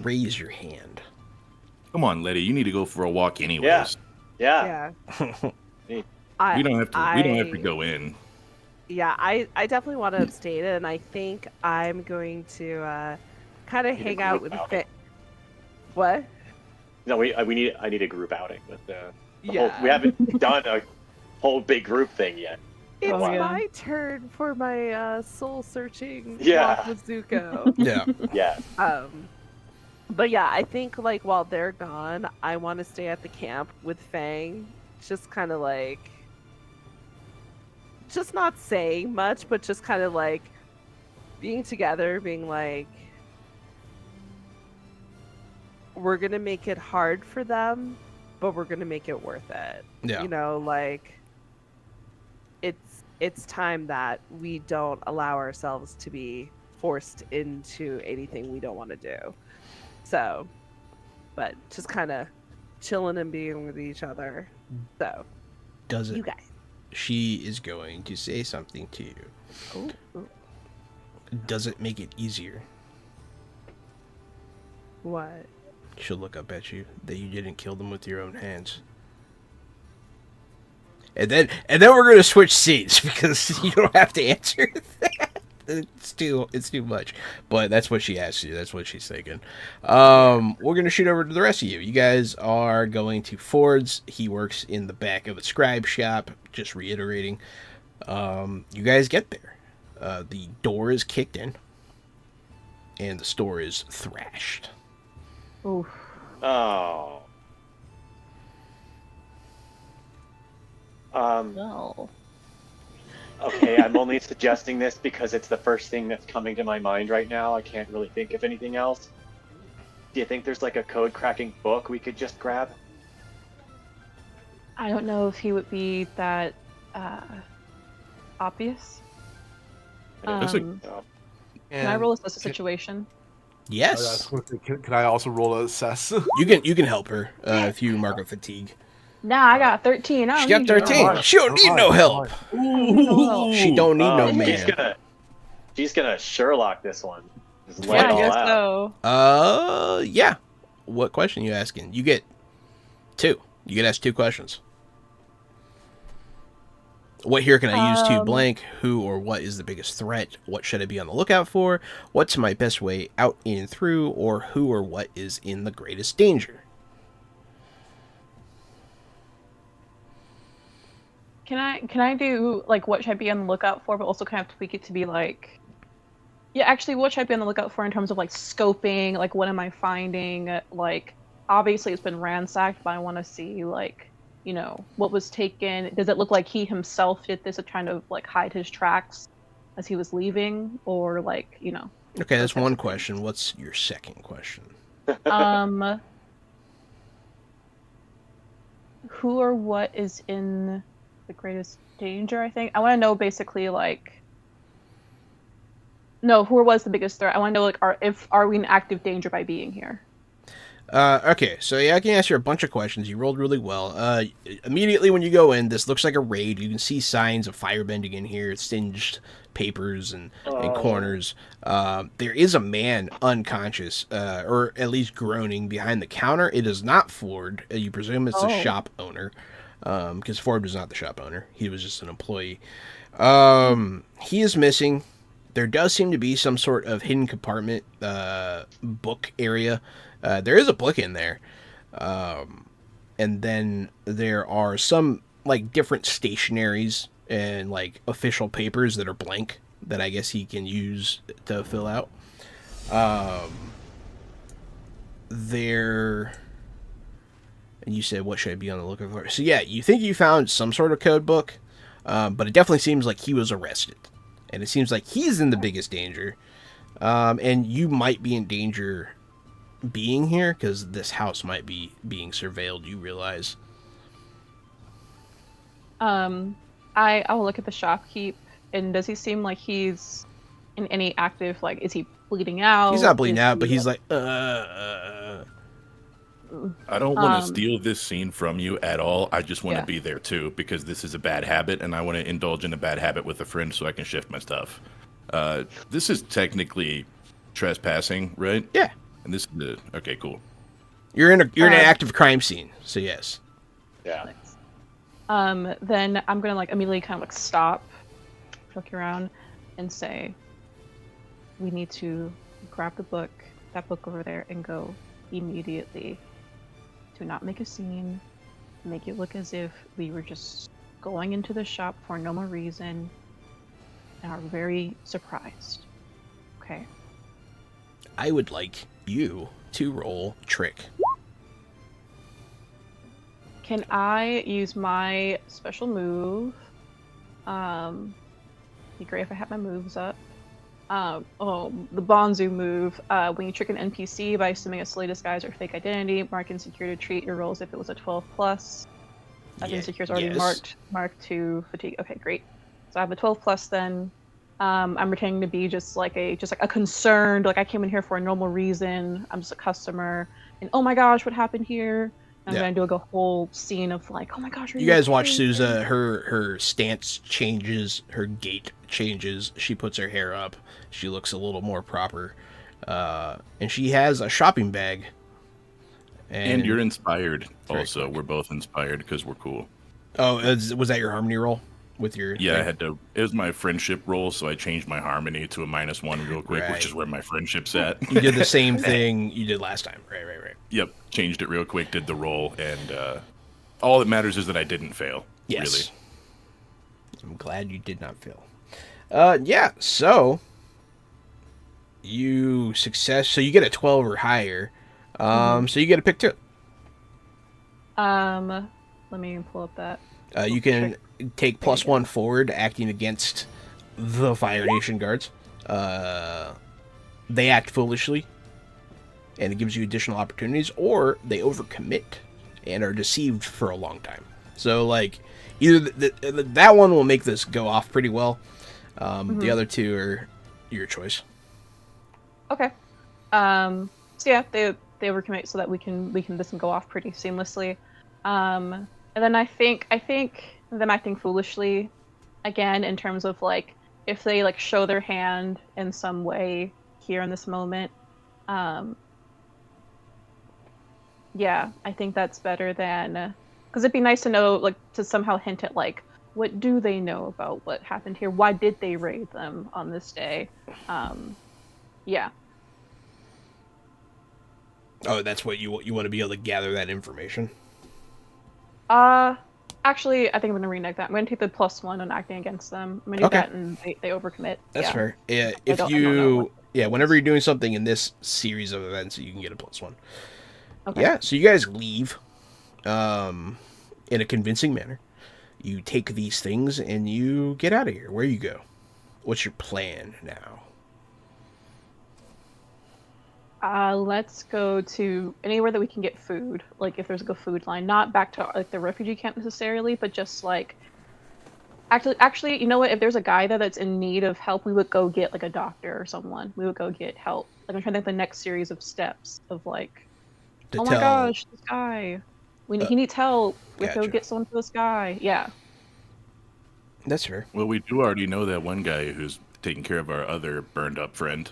Raise your hand. Come on, Letty. You need to go for a walk anyways. Yeah. Yeah. We don't have to. We don't have to go in. Yeah, I definitely want to abstain, and I think I'm going to kind of hang out with the outing. What? No, I need a group outing with the Yeah. whole, we haven't done a whole big group thing yet. It's Oh, yeah. my turn for my soul-searching Yeah. walk with Zuko. Yeah. Yeah. But yeah, I think like while they're gone, I want to stay at the camp with Fang, just kind of like, just not saying much, but just kind of like being together, being like, we're gonna make it hard for them, but we're gonna make it worth it. Yeah. You know, like it's time that we don't allow ourselves to be forced into anything we don't want to do. So, but just kind of chilling and being with each other. So, Does you it? guys. She is going to say something to you. Ooh. Does it make it easier? What? She'll look up at you that you didn't kill them with your own hands. And then we're gonna switch seats because you don't have to answer that. it's too much. But that's what she asked you. That's what she's thinking. We're gonna shoot over to the rest of you. You guys are going to Ford's. He works in the back of a scribe shop. Just reiterating. You guys get there. The door is kicked in, and the store is thrashed. Oof. Oh. Well. Okay, I'm only suggesting this because it's the first thing that's coming to my mind right now. I can't really think of anything else. Do you think there's like a code cracking book we could just grab? I don't know if he would be that obvious. That's a- Can I roll assess a situation? Yes, Can I also roll a assess? you can help her if you mark a fatigue. Nah, I got 13. I She don't got need your 13. help. She don't need no help. She don't need no She's man. gonna Sherlock this one. Just lay Yeah, it I all guess out. so. Yeah. What question you asking? You get 2. You get asked 2 questions. What here can I use to blank? Who or what is the biggest threat? What should I be on the lookout for? What's my best way out and through? Or who or what is in the greatest danger? Can I do like what should I be on the lookout for, but also kind of tweak it to be like, yeah, actually, what should I be on the lookout for in terms of like scoping? Like, what am I finding? Like, obviously, it's been ransacked, but I want to see like, you know, what was taken. Does it look like he himself did this to try to like hide his tracks as he was leaving, or like, you know? Okay, that's one question. What's your second question? Who or what is in the greatest danger? I think I want to know basically like. No, who or what is the biggest threat? I want to know like, are we in active danger by being here? Okay, so yeah, I can ask you a bunch of questions. You rolled really well. Immediately when you go in, this looks like a raid. You can see signs of firebending in here, singed papers and corners. There is a man unconscious, or at least groaning behind the counter. It is not Ford. You presume it's the shop owner, because Ford was not the shop owner. He was just an employee. He is missing. There does seem to be some sort of hidden compartment, book area. There is a book in there. And then there are some like different stationaries and like official papers that are blank that I guess he can use to fill out. There, and you said, what should I be on the lookout for? So yeah, you think you found some sort of code book, but it definitely seems like he was arrested. And it seems like he's in the biggest danger. And you might be in danger being here because this house might be being surveilled, you realize. I will look at the shopkeep, and does he seem like he's in any active, like, is he bleeding out? He's not bleeding out, but he's like, I don't want to steal this scene from you at all. I just want to be there too, because this is a bad habit, and I want to indulge in a bad habit with a friend so I can shift my stuff. This is technically trespassing, right? Yeah. And this is the okay, cool. You're in an active crime scene, so yes. Yeah. Then I'm gonna like immediately kind of like stop, look around, and say, we need to grab that book over there, and go immediately. Do not make a scene. Make it look as if we were just going into the shop for no more reason and are very surprised. Okay. I would like you to roll trick. Can I use my special move? Be great if I had my moves up. The Bonzu move. When you trick an NPC by assuming a silly disguise or fake identity, mark insecure to treat your rolls if it was a 12+. That insecure is already marked to fatigue. Okay, great. So I have a 12+ then. I'm pretending to be just like a concerned, like I came in here for a normal reason. I'm just a customer, and oh my gosh, what happened here? I'm gonna do like a whole scene of like, oh my gosh. You guys watch Sousa. Her stance changes, her gait changes. She puts her hair up. She looks a little more proper, and she has a shopping bag. And you're inspired. Also, we're both inspired because we're cool. Oh, was that your harmony roll? with your Yeah, I thing? had to. It was my friendship roll, so I changed my harmony to a -1 real quick, Right. which is where my friendship's at. You did the same thing you did last time. Right. Yep, changed it real quick, did the roll, and all that matters is that I didn't fail. Yes. Really. I'm glad you did not fail. Yeah, so you so you get a 12 or higher. So you get a pick two. Let me pull up that. You can take +1 forward acting against the Fire Nation guards. They act foolishly, and it gives you additional opportunities, or they overcommit and are deceived for a long time. So, like, either that one will make this go off pretty well. The other two are your choice. Okay. So yeah, they overcommit so that we can this can go off pretty seamlessly. And then I think them acting foolishly, again, in terms of like if they like show their hand in some way here in this moment, yeah, I think that's better than because it'd be nice to know, like, to somehow hint at like what do they know about what happened here? Why did they raid them on this day? Yeah. Oh, that's what you want to be able to gather that information. Actually, I think I'm gonna renege that. I'm gonna take the +1 on acting against them. I'm gonna do Okay. that, and they overcommit. That's yeah. fair. Yeah, I don't know what- whenever you're doing something in this series of events, you can get a +1. Okay. Yeah, so you guys leave, in a convincing manner. You take these things and you get out of here. Where you go? What's your plan now? Let's go to anywhere that we can get food. Like if there's like a food line, not back to like the refugee camp necessarily, but just like actually, you know what? If there's a guy there that's in need of help, we would go get like a doctor or someone. We would go get help. Like I'm trying to think the next series of steps of like, To oh my gosh, this guy, he needs help. We have to go gotcha. get someone for this guy. Yeah. That's fair. Well, we do already know that one guy who's taking care of our other burned up friend.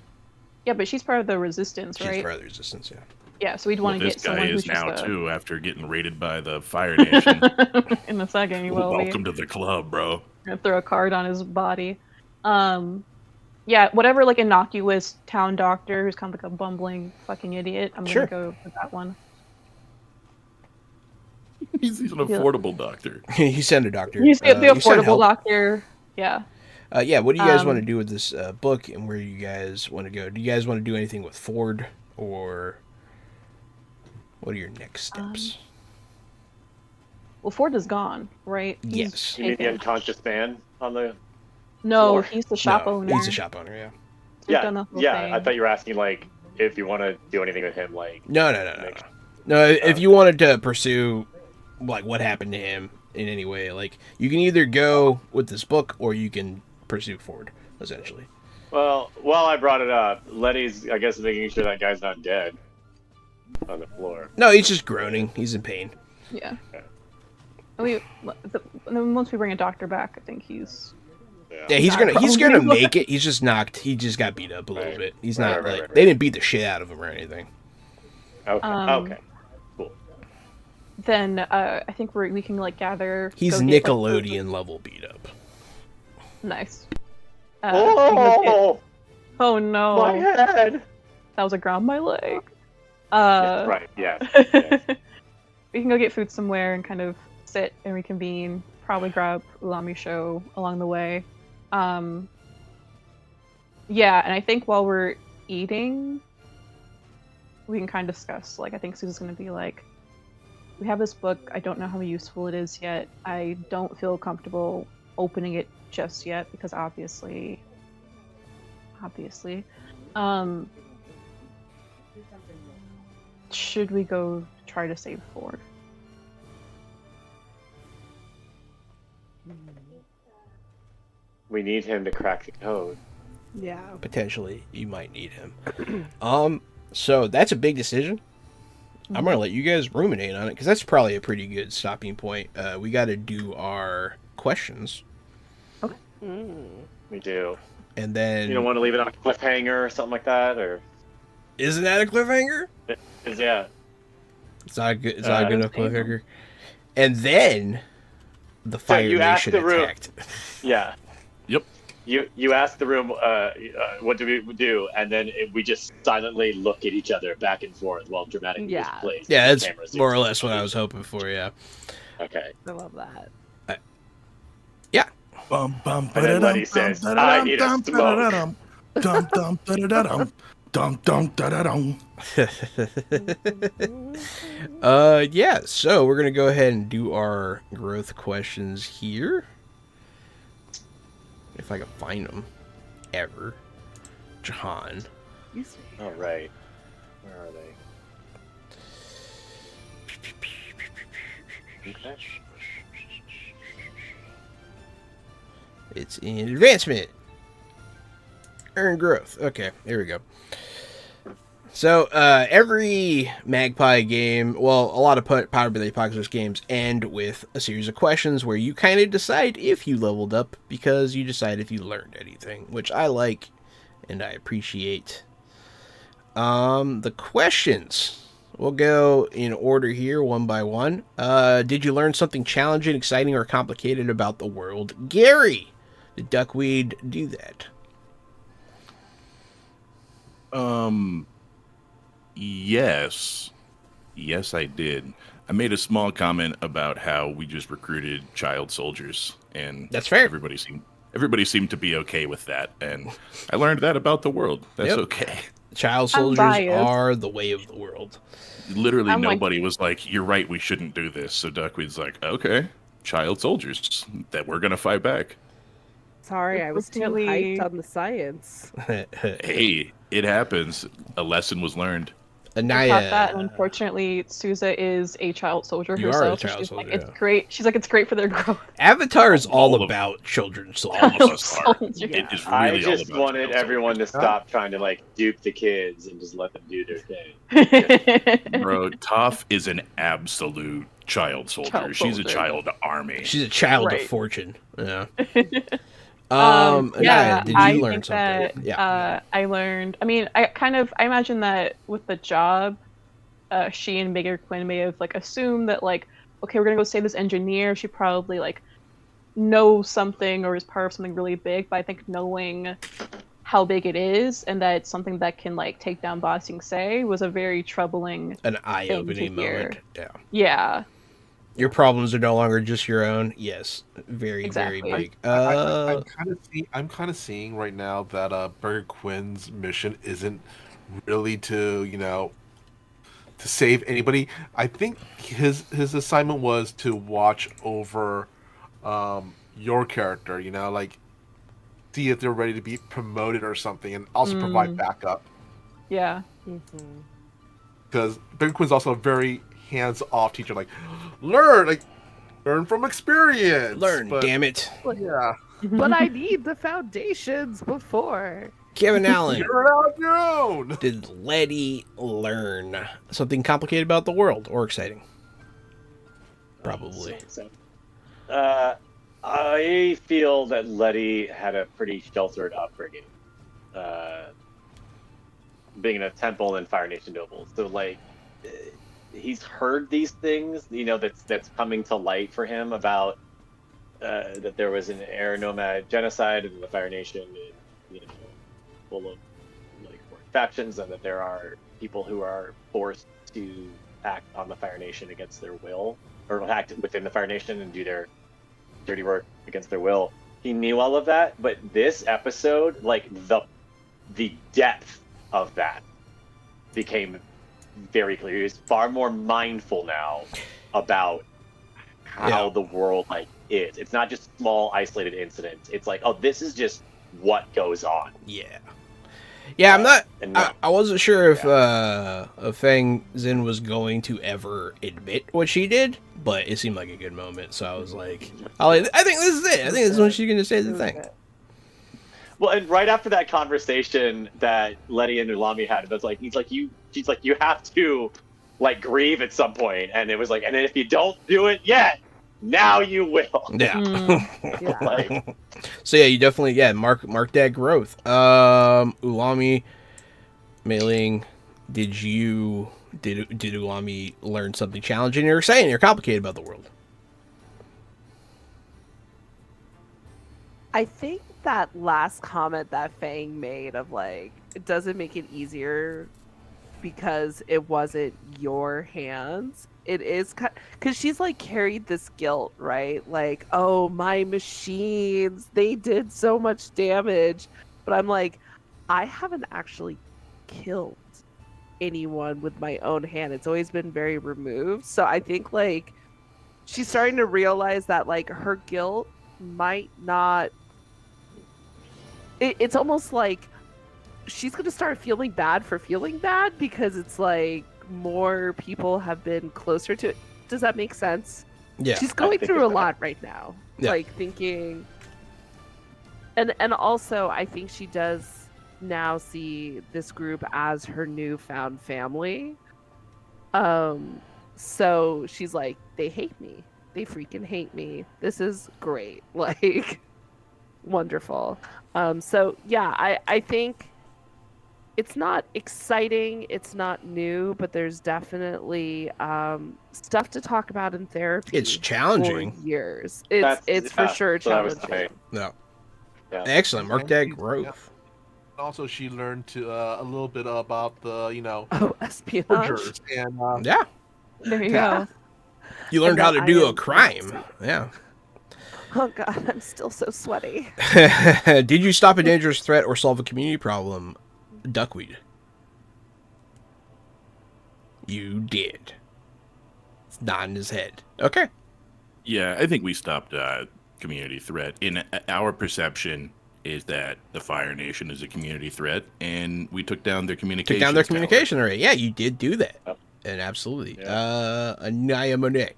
Yeah, but she's part of the resistance, She's right? part of the resistance, yeah. Yeah, so we'd want to Well, get this someone guy who's is now just too after getting raided by the Fire Nation. in a second, you will be. Welcome to the club, bro. Gonna throw a card on his body. Yeah, whatever like innocuous town doctor who's kind of like a bumbling fucking idiot. I'm Sure. gonna go with that one. He's an affordable doctor. You send a doctor. He's the You send affordable help. doctor. Yeah. Yeah, what do you guys want to Um, do with this book, and where do you guys want to go? Do you guys want to do anything with Ford, or what are your next steps? Well, Ford is gone, right? He's Yes. You mean the taken. unconscious man on the? No, floor? he's the shop No, owner. he's a shop owner, yeah. We've done the whole Yeah. thing. I thought you were asking like if you want to do anything with him, like. No. Next. No, if you wanted to pursue, like, what happened to him in any way, like, you can either go with this book, or you can pursue Ford, essentially. Well, while I brought it up, Letty's, I guess, making sure that guy's not dead on the floor. No, he's just groaning. He's in pain. Yeah. Okay. Then once we bring a doctor back, I think he's. Yeah, he's Not gonna groaning. make it. He's just knocked. He just got beat up a little Right. bit. He's Right, not right, like right. they didn't beat the shit out of him or anything. Okay. Um, Cool. Then I think we can like gather. He's go get, like, Nickelodeon level beat up. Nice. We can go get- Oh, oh no! my head. That was a ground my leg. Yes, right. Yes. We can go get food somewhere and kind of sit and reconvene. Probably grab Ulami show along the way. Yeah, and I think while we're eating, we can kind of discuss. Like, I think Susan's gonna be like, "We have this book. I don't know how useful it is yet. I don't feel comfortable opening it just yet because obviously, should we go try to save Ford?" We need him to crack the code. Yeah. Potentially, you might need him. So that's a big decision. I'm gonna let you guys ruminate on it, because that's probably a pretty good stopping point. We got to do our questions, We do. and then You don't want to leave it on a cliffhanger or something like that, or isn't that a cliffhanger? yeah. It's not good. It's not a good enough Damn. cliffhanger. And then the So Fire you asked Nation the room. attacked. Yeah. Yep. You ask the room, what do we do? And then we just silently look at each other back and forth while dramatic music Yeah. plays. Yeah, The that's camera zooms more or in less what on I each was hoping for. Yeah. Okay. I love that. Yeah. Bum bum And then Letty says, "I need a smoke." Dum dum da da dum dum dum da da dum. Yeah. So we're gonna go ahead and do our growth questions here. If I can find them, ever. Jahan. All right. Where are they? Okay. It's in advancement. Earn growth. Okay, here we go. So, every Magpie game, well, a lot of Power Billy Apocalypse games end with a series of questions where you kind of decide if you leveled up because you decide if you learned anything, which I like and I appreciate. The questions. We'll go in order here, one by one. Did you learn something challenging, exciting, or complicated about the world? Gary, did Duckweed do that? Yes. Yes, I did. I made a small comment about how we just recruited child soldiers, and That's fair. Everybody seemed to be okay with that, and I learned that about the world. That's Yep. okay. Child I'm soldiers biased. are the way of the world. Literally, I'm like- nobody was like, "You're right, we shouldn't do this." So Duckweed's like, "Okay, child soldiers that we're gonna fight back." Sorry, I was too Unfortunately- hyped on the science. Hey, it happens. A lesson was learned. I caught that, and unfortunately, Souza is a child soldier You are a herself. so child she's like, soldier, it's yeah. great. She's like, it's great for their growth. Avatar is all All of- about children's souls. All of us are. Soldiers. It is I really all just about wanted child everyone to soldiers. stop trying to like dupe the kids and just let them do their thing. Bro, Toph is an absolute child soldier. Child She's a soldier. child army. She's a child Right. of fortune. Yeah. Yeah, Anaya, did I you learn think something? that I learned. I mean, I imagine that with the job, she and Megan Quinn may have like assumed that like, okay, we're gonna go save this engineer. She probably like knows something or is part of something really big. But I think knowing how big it is and that it's something that can like take down Ba Sing Se was a very troubling. An eye-opening hear. moment. Yeah. Yeah. Your problems are no longer just your own. Yes, very, Exactly. very big. I'm kind of seeing right now that Burger Quinn's mission isn't really to to save anybody. I think his assignment was to watch over your character. Like see if they're ready to be promoted or something, and also provide backup. Yeah. Because Burger Quinn's also a very hands-off teacher. Like learn from experience. Learn, But- damn it. But yeah. But I need the foundations before. Kevin Allen, Figure it out on your own. did Letty learn something complicated about the world or exciting? Probably. I feel that Letty had a pretty sheltered upbringing, being in a temple and Fire Nation noble. So like, he's heard these things, that's coming to light for him about that there was an air nomad genocide in the Fire Nation, and, full of like factions, and that there are people who are forced to act on the Fire Nation against their will, or act within the Fire Nation and do their dirty work against their will. He knew all of that, but this episode, like the depth of that became very clear. He's far more mindful now about how the world is. It's not just small isolated incidents. It's like, oh, this is just what goes on. Yeah. Yeah, I'm not. And no, I wasn't sure if Feng Zin was going to ever admit what she did, but it seemed like a good moment. So I was like, I think this is it. I think this is when she's going to say the thing. well, and right after that conversation that Letty and Ulami had, that's like, she's like, you have to grieve at some point, and it was like, and then if you don't do it yet, now you will. Yeah. Yeah. Like, So yeah, you definitely mark that growth. Ulami, Mei-Ling, did Ulami learn something challenging or exciting or complicated about the world? I think that last comment that Fang made of like, it doesn't make it easier because it wasn't your hands. It is because she's like carried this guilt, right? Like, oh, my machines, they did so much damage. But I'm like, I haven't actually killed anyone with my own hand. It's always been very removed. So I think like she's starting to realize that like her guilt might not. It's almost like she's going to start feeling bad for feeling bad because it's like more people have been closer to it. Does that make sense? Yeah. She's going through a lot right now. Yeah. Like thinking and also I think she does now see this group as her newfound family. So she's like, they hate me. They freaking hate me. This is great. Like wonderful. So yeah, I think it's not exciting, it's not new, but there's definitely stuff to talk about in therapy. It's challenging. For years. It's for sure that's what I was challenging. saying. No. Yeah. Excellent. Mark that growth. Also, she learned to a little bit about the Oh, espionage. forgers and Yeah. There you Yeah. go. You learned how to I do a am crime. crazy. Yeah. Oh god, I'm still so sweaty. Did you stop a dangerous threat or solve a community problem? Duckweed. You did. It's nodding his head. Okay. Yeah, I think we stopped community threat. In our perception is that the Fire Nation is a community threat, and we took down their communication. Took down their communication array. Yeah, you did do that. Yep. And absolutely. Yeah. Anaya Monet.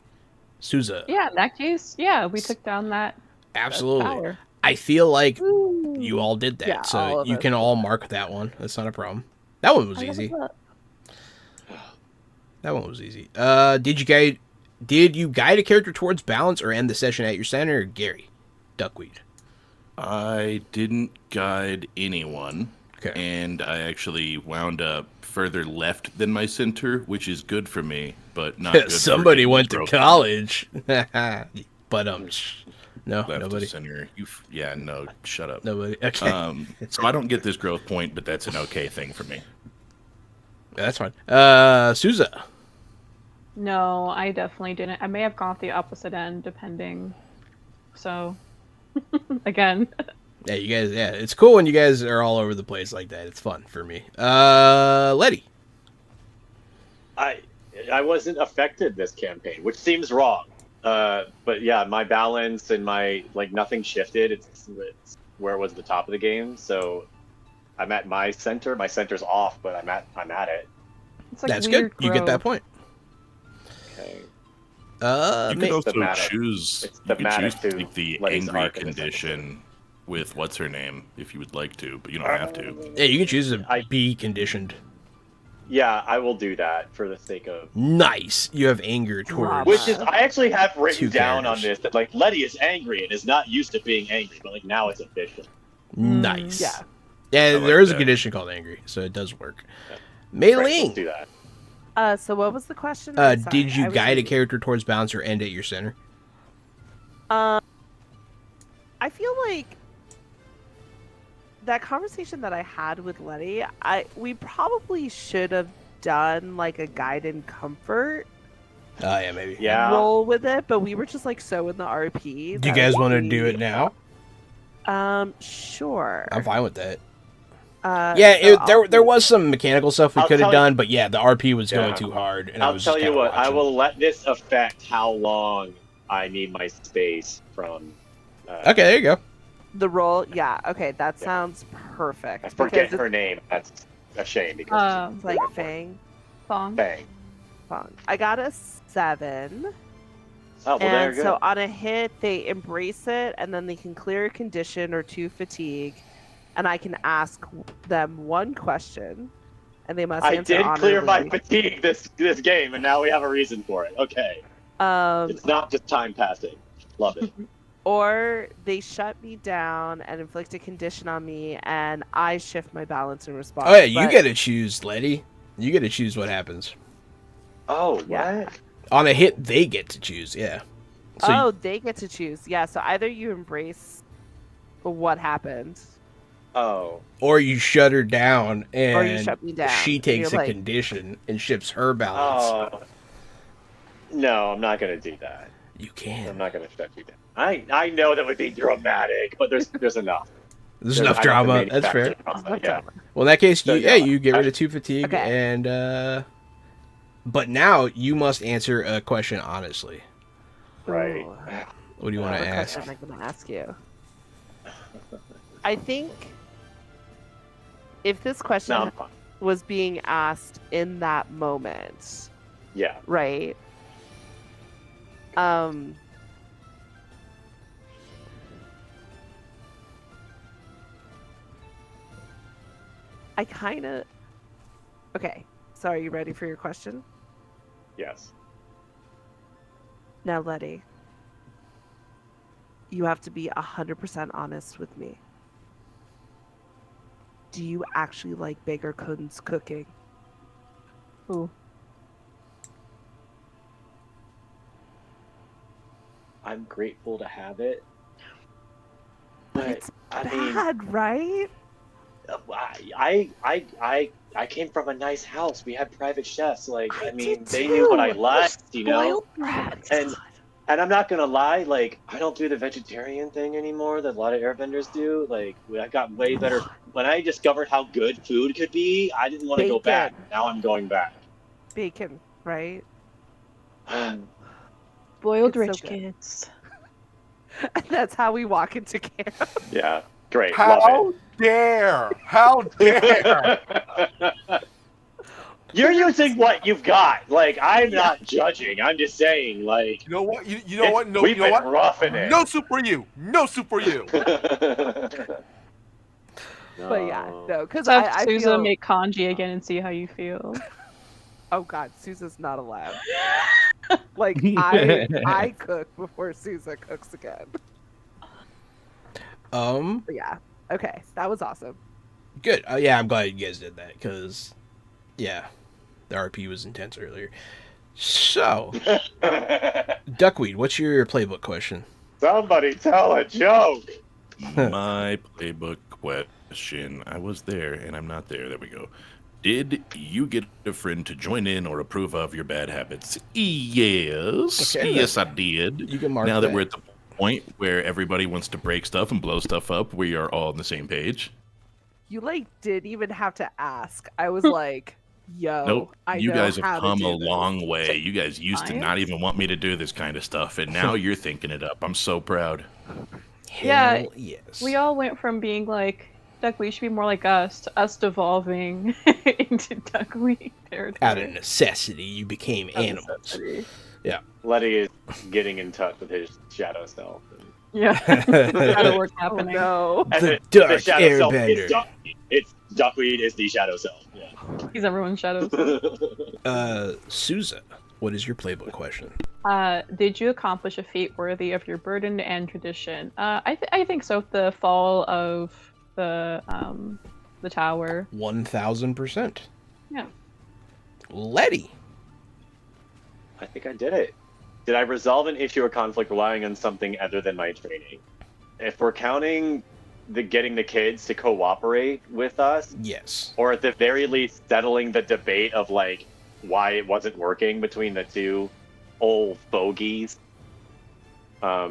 Souza. Yeah, in that case, yeah, we took down that Absolutely. tower. I feel like Ooh. you all did that, Yeah, all so of you us can did all that. mark that one. That's not a problem. That one was I easy. love That one was easy. Did you guide a character towards balance or end the session at your center? Gary, Duckweed. I didn't guide anyone, Okay. and I actually wound up further left than my center, which is good for me, but not good for Somebody getting went to broken. college. But no, Left nobody. to center. Yeah, no, shut up. Nobody. Okay. So I don't get this growth point, but that's an okay thing for me. That's fine. Souza. No, I definitely didn't. I may have gone off the opposite end, depending. So, again, Yeah, you guys. Yeah, it's cool when you guys are all over the place like that. It's fun for me. Letty. I wasn't affected this campaign, which seems wrong. But yeah, my balance and my nothing shifted. It's where it was at the top of the game. So I'm at my center. My center's off, but I'm at it. it's like That's weird good. You get that growth. point. Okay. You could also thematic. choose. It's You could thematic choose to to take the Letty's angry arc in this condition with what's her name if you would like to, but you don't have to. Yeah, you can choose to I- be conditioned. Yeah, I will do that for the sake of. Nice. You have anger towards. Which is, I actually have written Two down on characters. this that Letty is angry and is not used to being angry, but now it's official. Nice. Yeah. Yeah, like there is a that. condition called angry, so it does work. Right, Mei let's Ling. do that. So what was the question? I'm sorry, Did you I was guide a reading. character towards balance or end at your center? I feel like that conversation that I had with Letty, we probably should have done like a guide and comfort Oh, yeah, maybe. Yeah. role with it, but we were just like so in the RP. Do you that guys want to we- do it now? Sure. I'm fine with that. Yeah, There was some mechanical stuff we I'll could have tell you- done, but yeah, the RP was going Yeah. too hard, and I I'll was tell just you kinda what, I watching. will let this affect how long I need my space from. Okay, there you go. the role. Yeah. Okay, that Yeah. sounds perfect. I forget because her name. That's a shame because It's like Fang. Song. bang. Fang. I got a 7. Oh well, there And you so go. on a hit, they embrace it, and then they can clear a condition or 2 fatigue, and I can ask them one question, and they must I answer did clear my honorably. fatigue this game, and now we have a reason for it. Okay, it's not just time passing. Love it. Or they shut me down and inflict a condition on me, and I shift my balance and response. Oh yeah, you But- get to choose, Letty. You get to choose what happens. Oh Yeah. what? On a hit, they get to choose. Yeah. So Oh, they get to choose. Yeah, so either you embrace, what happened. Oh. Or you shut her down and Or you shut me down, she and takes a you're like- condition and shifts her balance. Oh. No, I'm not gonna do that. You I'm can. not gonna shut you down. I know that would be dramatic, but there's enough. There's enough drama. That's fair. Drama, yeah. Well, in that case, So, you get rid of 2 fatigue, Okay. and but now you must answer a question honestly. Right. Ooh. What do you want to What ask? question am I going to ask you? I think if this question No, I'm fine. was being asked in that moment, Yeah. right? I kind of. Okay, so are you ready for your question? Yes. Now, Letty, you have to be 100% honest with me. Do you actually like Baker Kun's cooking? Ooh. I'm grateful to have it. But It's I mean, bad, right? I came from a nice house. We had private chefs. Like, I I mean, did they knew what I too. liked, you know. Spoiled brats. And I'm not gonna lie, like, I don't do the vegetarian thing anymore that a lot of airbenders do. Like, I got way better when I discovered how good food could be. I didn't want to go back. Bacon. Now I'm going back. Bacon, right? Boiled It's so rich good. kids. And that's how we walk into camp. Yeah, great. How Love dare! How dare! it. You're using what you've got. Like, I'm not judging. I'm just saying, like, You know what? You know what? No, we've you know been what? roughing it. No soup for you. No soup for you. But yeah, no, because Let's have I Sousa feel. make kanji again and see how you feel. Oh God, Sousa's not allowed. Like I cook before Sousa cooks again. But yeah, okay, that was awesome. Good. Yeah, I'm glad you guys did that because, yeah, the RP was intense earlier. So, Duckweed, what's your playbook question? Somebody tell a joke. My playbook question. I was there and I'm not there. There we go. Did you get a friend to join in or approve of your bad habits? Yes. Okay, Yes, I did. You can mark Now that that. we're at the point where everybody wants to break stuff and blow stuff up, we are all on the same page. You like didn't even have to ask. I was like, "Yo, Nope. I You know guys how have to come do a this." long way. You guys used to not even want me to do this kind of stuff, and now you're thinking it up. I'm so proud. Yeah, Hell yes. We all went from being like, Duckweed should be more like us, to us devolving into Duckweed territory. Out of necessity, you became Out of animals. necessity. Letty is getting in touch with his shadow self. Yeah. Shadow work Oh happening. no! And The Dark shadow self Airbender. is Duckweed. It's Duckweed is the shadow self. Yeah. He's everyone's shadow. Sousa, what is your playbook question? Did you accomplish a feat worthy of your burden and tradition? I think so. The fall of the tower. 1000%. Yeah. Letty. I think I did it. Did I resolve an issue or conflict relying on something other than my training? If we're counting getting the kids to cooperate with us, Yes. or at the very least settling the debate of like why it wasn't working between the two old fogies, I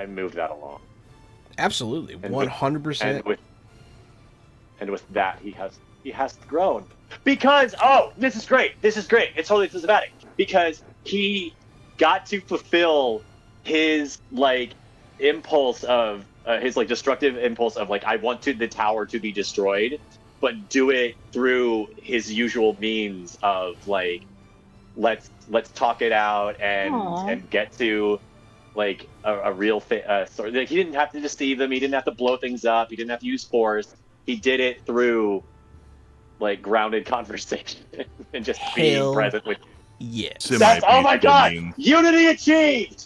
moved that along. Absolutely. And with- 100%. And with that, he has grown because this is great. It's totally systematic because he got to fulfill his like impulse of his like destructive impulse of like I want the tower to be destroyed, but do it through his usual means of like let's talk it out and get to like a real story. Like, he didn't have to deceive them. He didn't have to blow things up. He didn't have to use force. He did it through like grounded conversation and just being Hell present with. yes. That's oh my god! Semi-peaceful means- Unity achieved!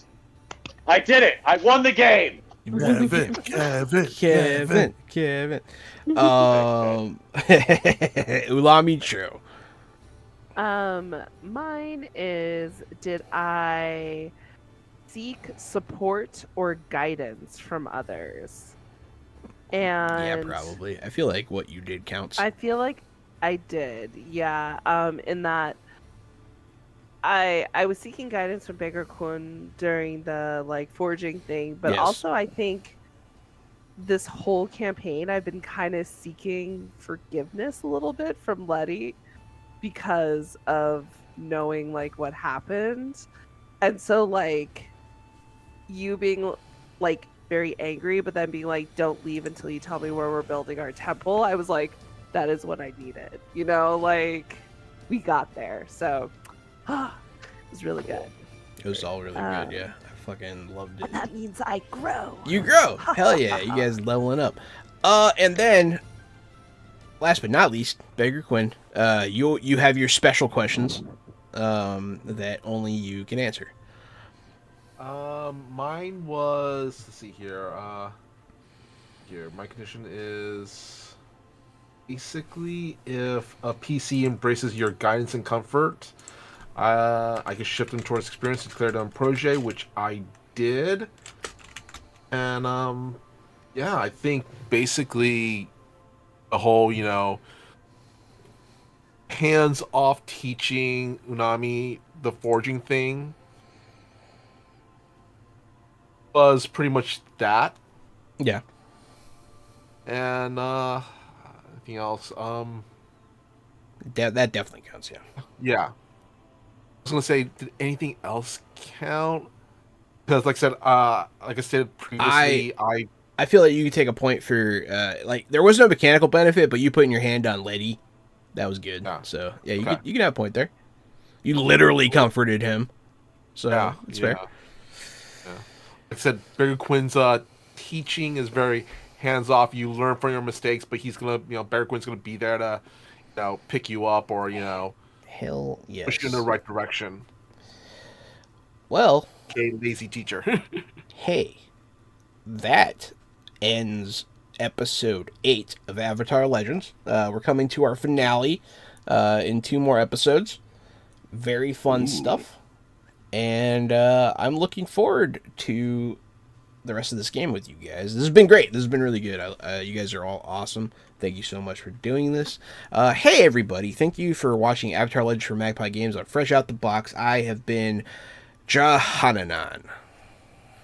I did it! I won the game! Kevin. Kevin. Ulami Cho. Mine is, did I seek support or guidance from others. And Yeah, probably. I feel like what you did counts. I feel like I did, yeah. In that I was seeking guidance from Beggar Kun during the like forging thing, but Yes. also I think this whole campaign I've been kind of seeking forgiveness a little bit from Letty because of knowing like what happened. And so like you being like very angry but then being like don't leave until you tell me where we're building our temple, I was like that is what I needed. You know, like we got there. So it was really good. It was all really good, yeah. I fucking loved it. And that means I grow. You grow! Hell yeah, you guys leveling up. And then, last but not least, Beggar Quinn, you have your special questions that only you can answer. Mine was, let's see here. My condition is basically if a PC embraces your guidance and comfort, I can shift them towards experience and declare them protege, which I did. And yeah, I think basically the whole, hands-off teaching Unami the forging thing was pretty much that. Yeah. And anything else? That definitely counts, yeah. Yeah. I was gonna say, did anything else count? Because, like I said previously, I feel like you could take a point for like there was no mechanical benefit, but you putting your hand on Letty, that was good. Yeah. So yeah, you Okay. can have a point there. You literally comforted him, so yeah, it's yeah. fair. Yeah. Like I said, Beggar Quinn's teaching is very hands off. You learn from your mistakes, but he's gonna, Beggar Quinn's gonna be there to, pick you up or Hell yes. push you in the right direction. Well, Okay, lazy teacher. hey, that ends episode 8 of Avatar Legends. We're coming to our finale in 2 more episodes. Very fun stuff. And I'm looking forward to the rest of this game with you guys. This has been great. This has been really good. You guys are all awesome. Thank you so much for doing this. Hey, everybody. Thank you for watching Avatar Legends for Magpie Games on Fresh Out the Box. I have been Jahananan.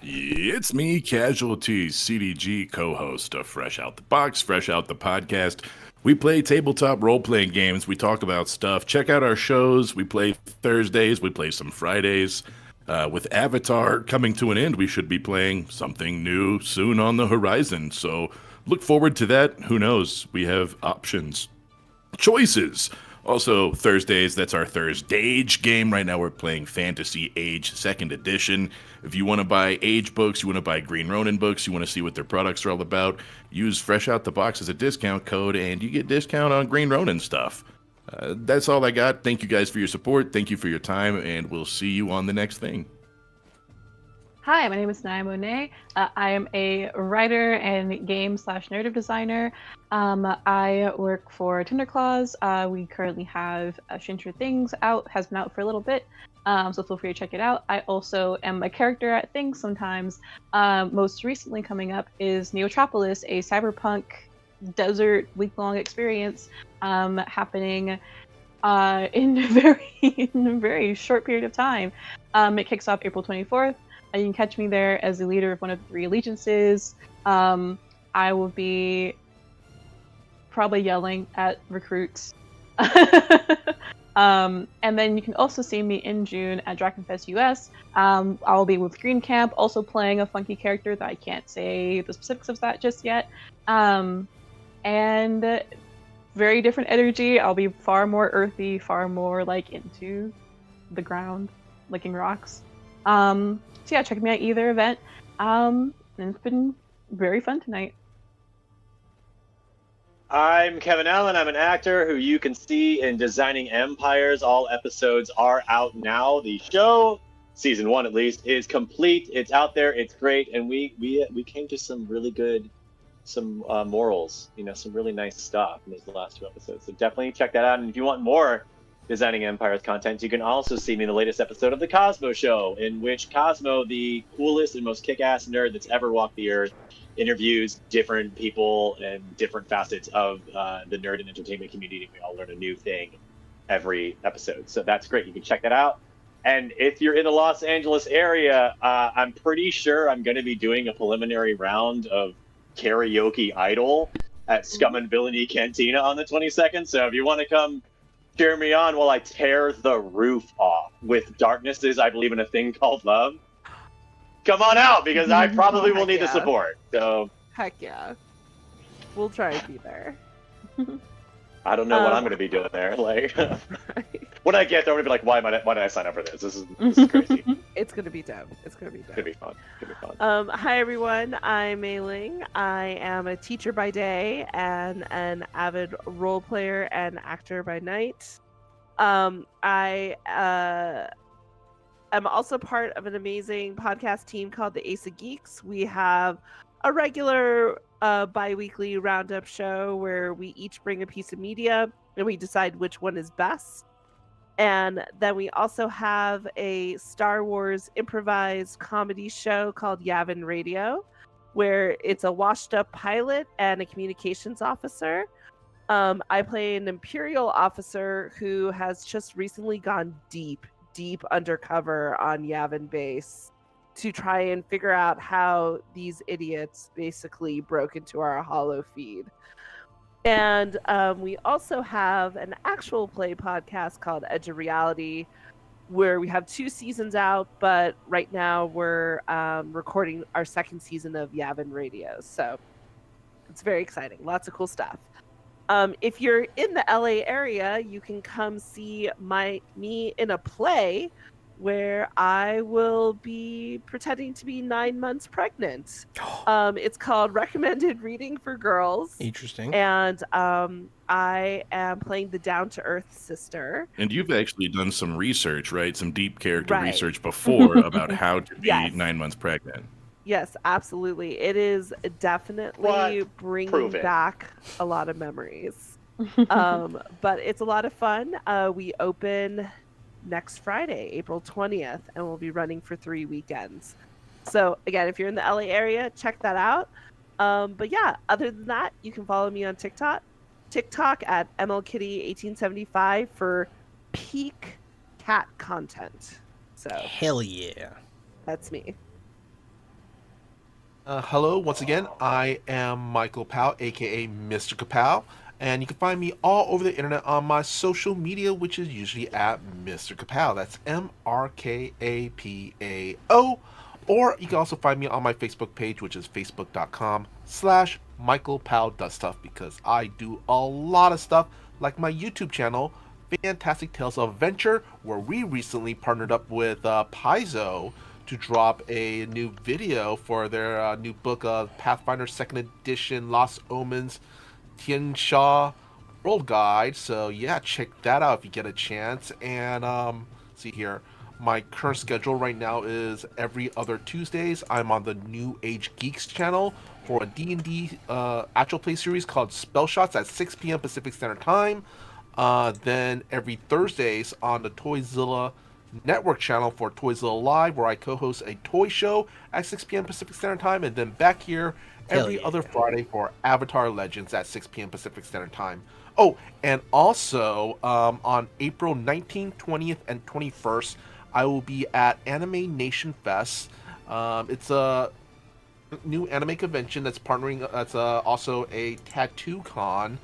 It's me, Casualty CDG, co-host of Fresh Out the Box, Fresh Out the Podcast. We play tabletop role-playing games. We talk about stuff. Check out our shows. We play Thursdays. We play some Fridays. With Avatar coming to an end, we should be playing something new soon on the horizon. So look forward to that. Who knows? We have options. Choices. Also, Thursdays, that's our Thursdage game. Right now we're playing Fantasy Age 2nd Edition. If you want to buy Age books, you want to buy Green Ronin books, you want to see what their products are all about, use Fresh Out the Box as a discount code, and you get discount on Green Ronin stuff. That's all I got. Thank you guys for your support. Thank you for your time, and we'll see you on the next thing. Hi, my name is Naya Monet. I am a writer and game/narrative designer. I work for Tinderclaws. We currently have Shintra Things out, has been out for a little bit, so feel free to check it out. I also am a character at Things sometimes. Most recently coming up is Neotropolis, a cyberpunk desert week-long experience happening in a very short period of time. It kicks off April 24th. You can catch me there as the leader of one of the 3 allegiances. I will be probably yelling at recruits. And then you can also see me in June at Dragonfest US. I will be with Green Camp, also playing a funky character that I can't say the specifics of that just yet. And very different energy. I'll be far more earthy, far more like into the ground, licking rocks. So yeah, check me out either event. And it's been very fun tonight. I'm Kevin Allen. I'm an actor who you can see in Designing Empires. All episodes are out now. The show, season 1 at least, is complete. It's out there. It's great, and we came to some really good, morals. Some really nice stuff in those last 2 episodes. So definitely check that out. And if you want more Designing Empires content, you can also see me in the latest episode of The Cosmo Show, in which Cosmo, the coolest and most kick-ass nerd that's ever walked the earth, interviews different people and different facets of the nerd and entertainment community. We all learn a new thing every episode. So that's great. You can check that out. And if you're in the Los Angeles area, I'm pretty sure I'm going to be doing a preliminary round of Karaoke Idol at Scum and Villainy Cantina on the 22nd. So if you want to come cheer me on while I tear the roof off with Darkness Is, I Believe in a Thing Called Love, come on out, because I probably will need the support. So Heck yeah. We'll try and be there. I don't know what I'm going to be doing there. Like, when I get there, I'm going to be like, why did I sign up for this? This is crazy. It's gonna be dope. It's gonna be dope. It's going to be fun. Hi everyone, I'm Mei Ling. I am a teacher by day and an avid role player and actor by night. I am also part of an amazing podcast team called the Ace of Geeks. We have a regular bi-weekly roundup show where we each bring a piece of media and we decide which one is best. And then we also have a Star Wars improvised comedy show called Yavin Radio, where it's a washed up pilot and a communications officer. I play an Imperial officer who has just recently gone deep undercover on Yavin base to try and figure out how these idiots basically broke into our holo feed. And we also have an actual play podcast called Edge of Reality, where we have 2 seasons out, but right now we're recording our 2nd season of Yavin Radio. So it's very exciting. Lots of cool stuff. If you're in the LA area, you can come see me in a play where I will be pretending to be 9 months pregnant. It's called Recommended Reading for Girls. Interesting. And I am playing the down-to-earth sister. And you've actually done some research, right? Some deep character research before about how to be 9 months pregnant. Yes, absolutely. It is definitely bringing back a lot of memories. But it's a lot of fun. We open next Friday, April 20th, and we'll be running for 3 weekends. So again, if you're in the LA area, check that out. But yeah, other than that, you can follow me on TikTok at MLKitty1875 for peak cat content. So hell yeah, that's me. Hello, once again, I am Michael Powell, aka Mr. Kapow, and you can find me all over the internet on my social media, which is usually at Mr. Kapow. That's MRKAPAO. Or you can also find me on my Facebook page, which is facebook.com/Michael Powell Does Stuff, because I do a lot of stuff, like my YouTube channel, Fantastic Tales of Adventure, where we recently partnered up with Paizo to drop a new video for their new book of Pathfinder 2nd Edition Lost Omens Tiansha World Guide. So yeah, check that out if you get a chance. And see here, my current schedule right now is every other Tuesdays. I'm on the New Age Geeks channel for a D&D actual play series called Spell Shots at 6 p.m. Pacific Standard Time. Then every Thursdays on the Toyzilla Network channel for Toyzilla Live, where I co-host a toy show at 6 p.m. Pacific Standard Time, and then back here every other Friday for Avatar Legends at 6 p.m. Pacific Standard Time. Oh, and also on April 19th, 20th, and 21st, I will be at Anime Nation Fest. It's a new anime convention that's partnering. That's also a tattoo con.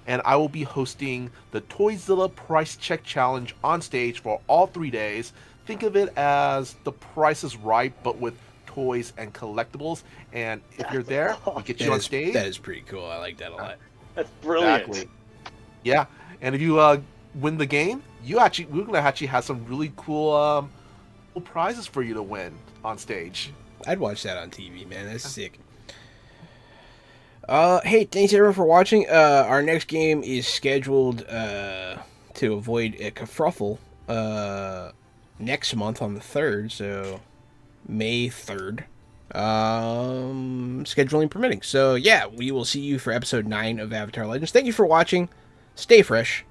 And I will be hosting the Toyzilla Price Check Challenge on stage for all 3 days. Think of it as The Price is Right, but with toys and collectibles. And if you're there, we get you on stage. That is pretty cool. I like that a lot. That's brilliant. Exactly. Yeah, and if you win the game, we're gonna actually have some really cool prizes for you to win on stage. I'd watch that on TV, man. That's sick. Hey, thanks everyone for watching. Our next game is scheduled to avoid a kerfuffle next month on the 3rd, so May 3rd. Scheduling permitting. So yeah, we will see you for episode 9 of Avatar Legends. Thank you for watching. Stay fresh.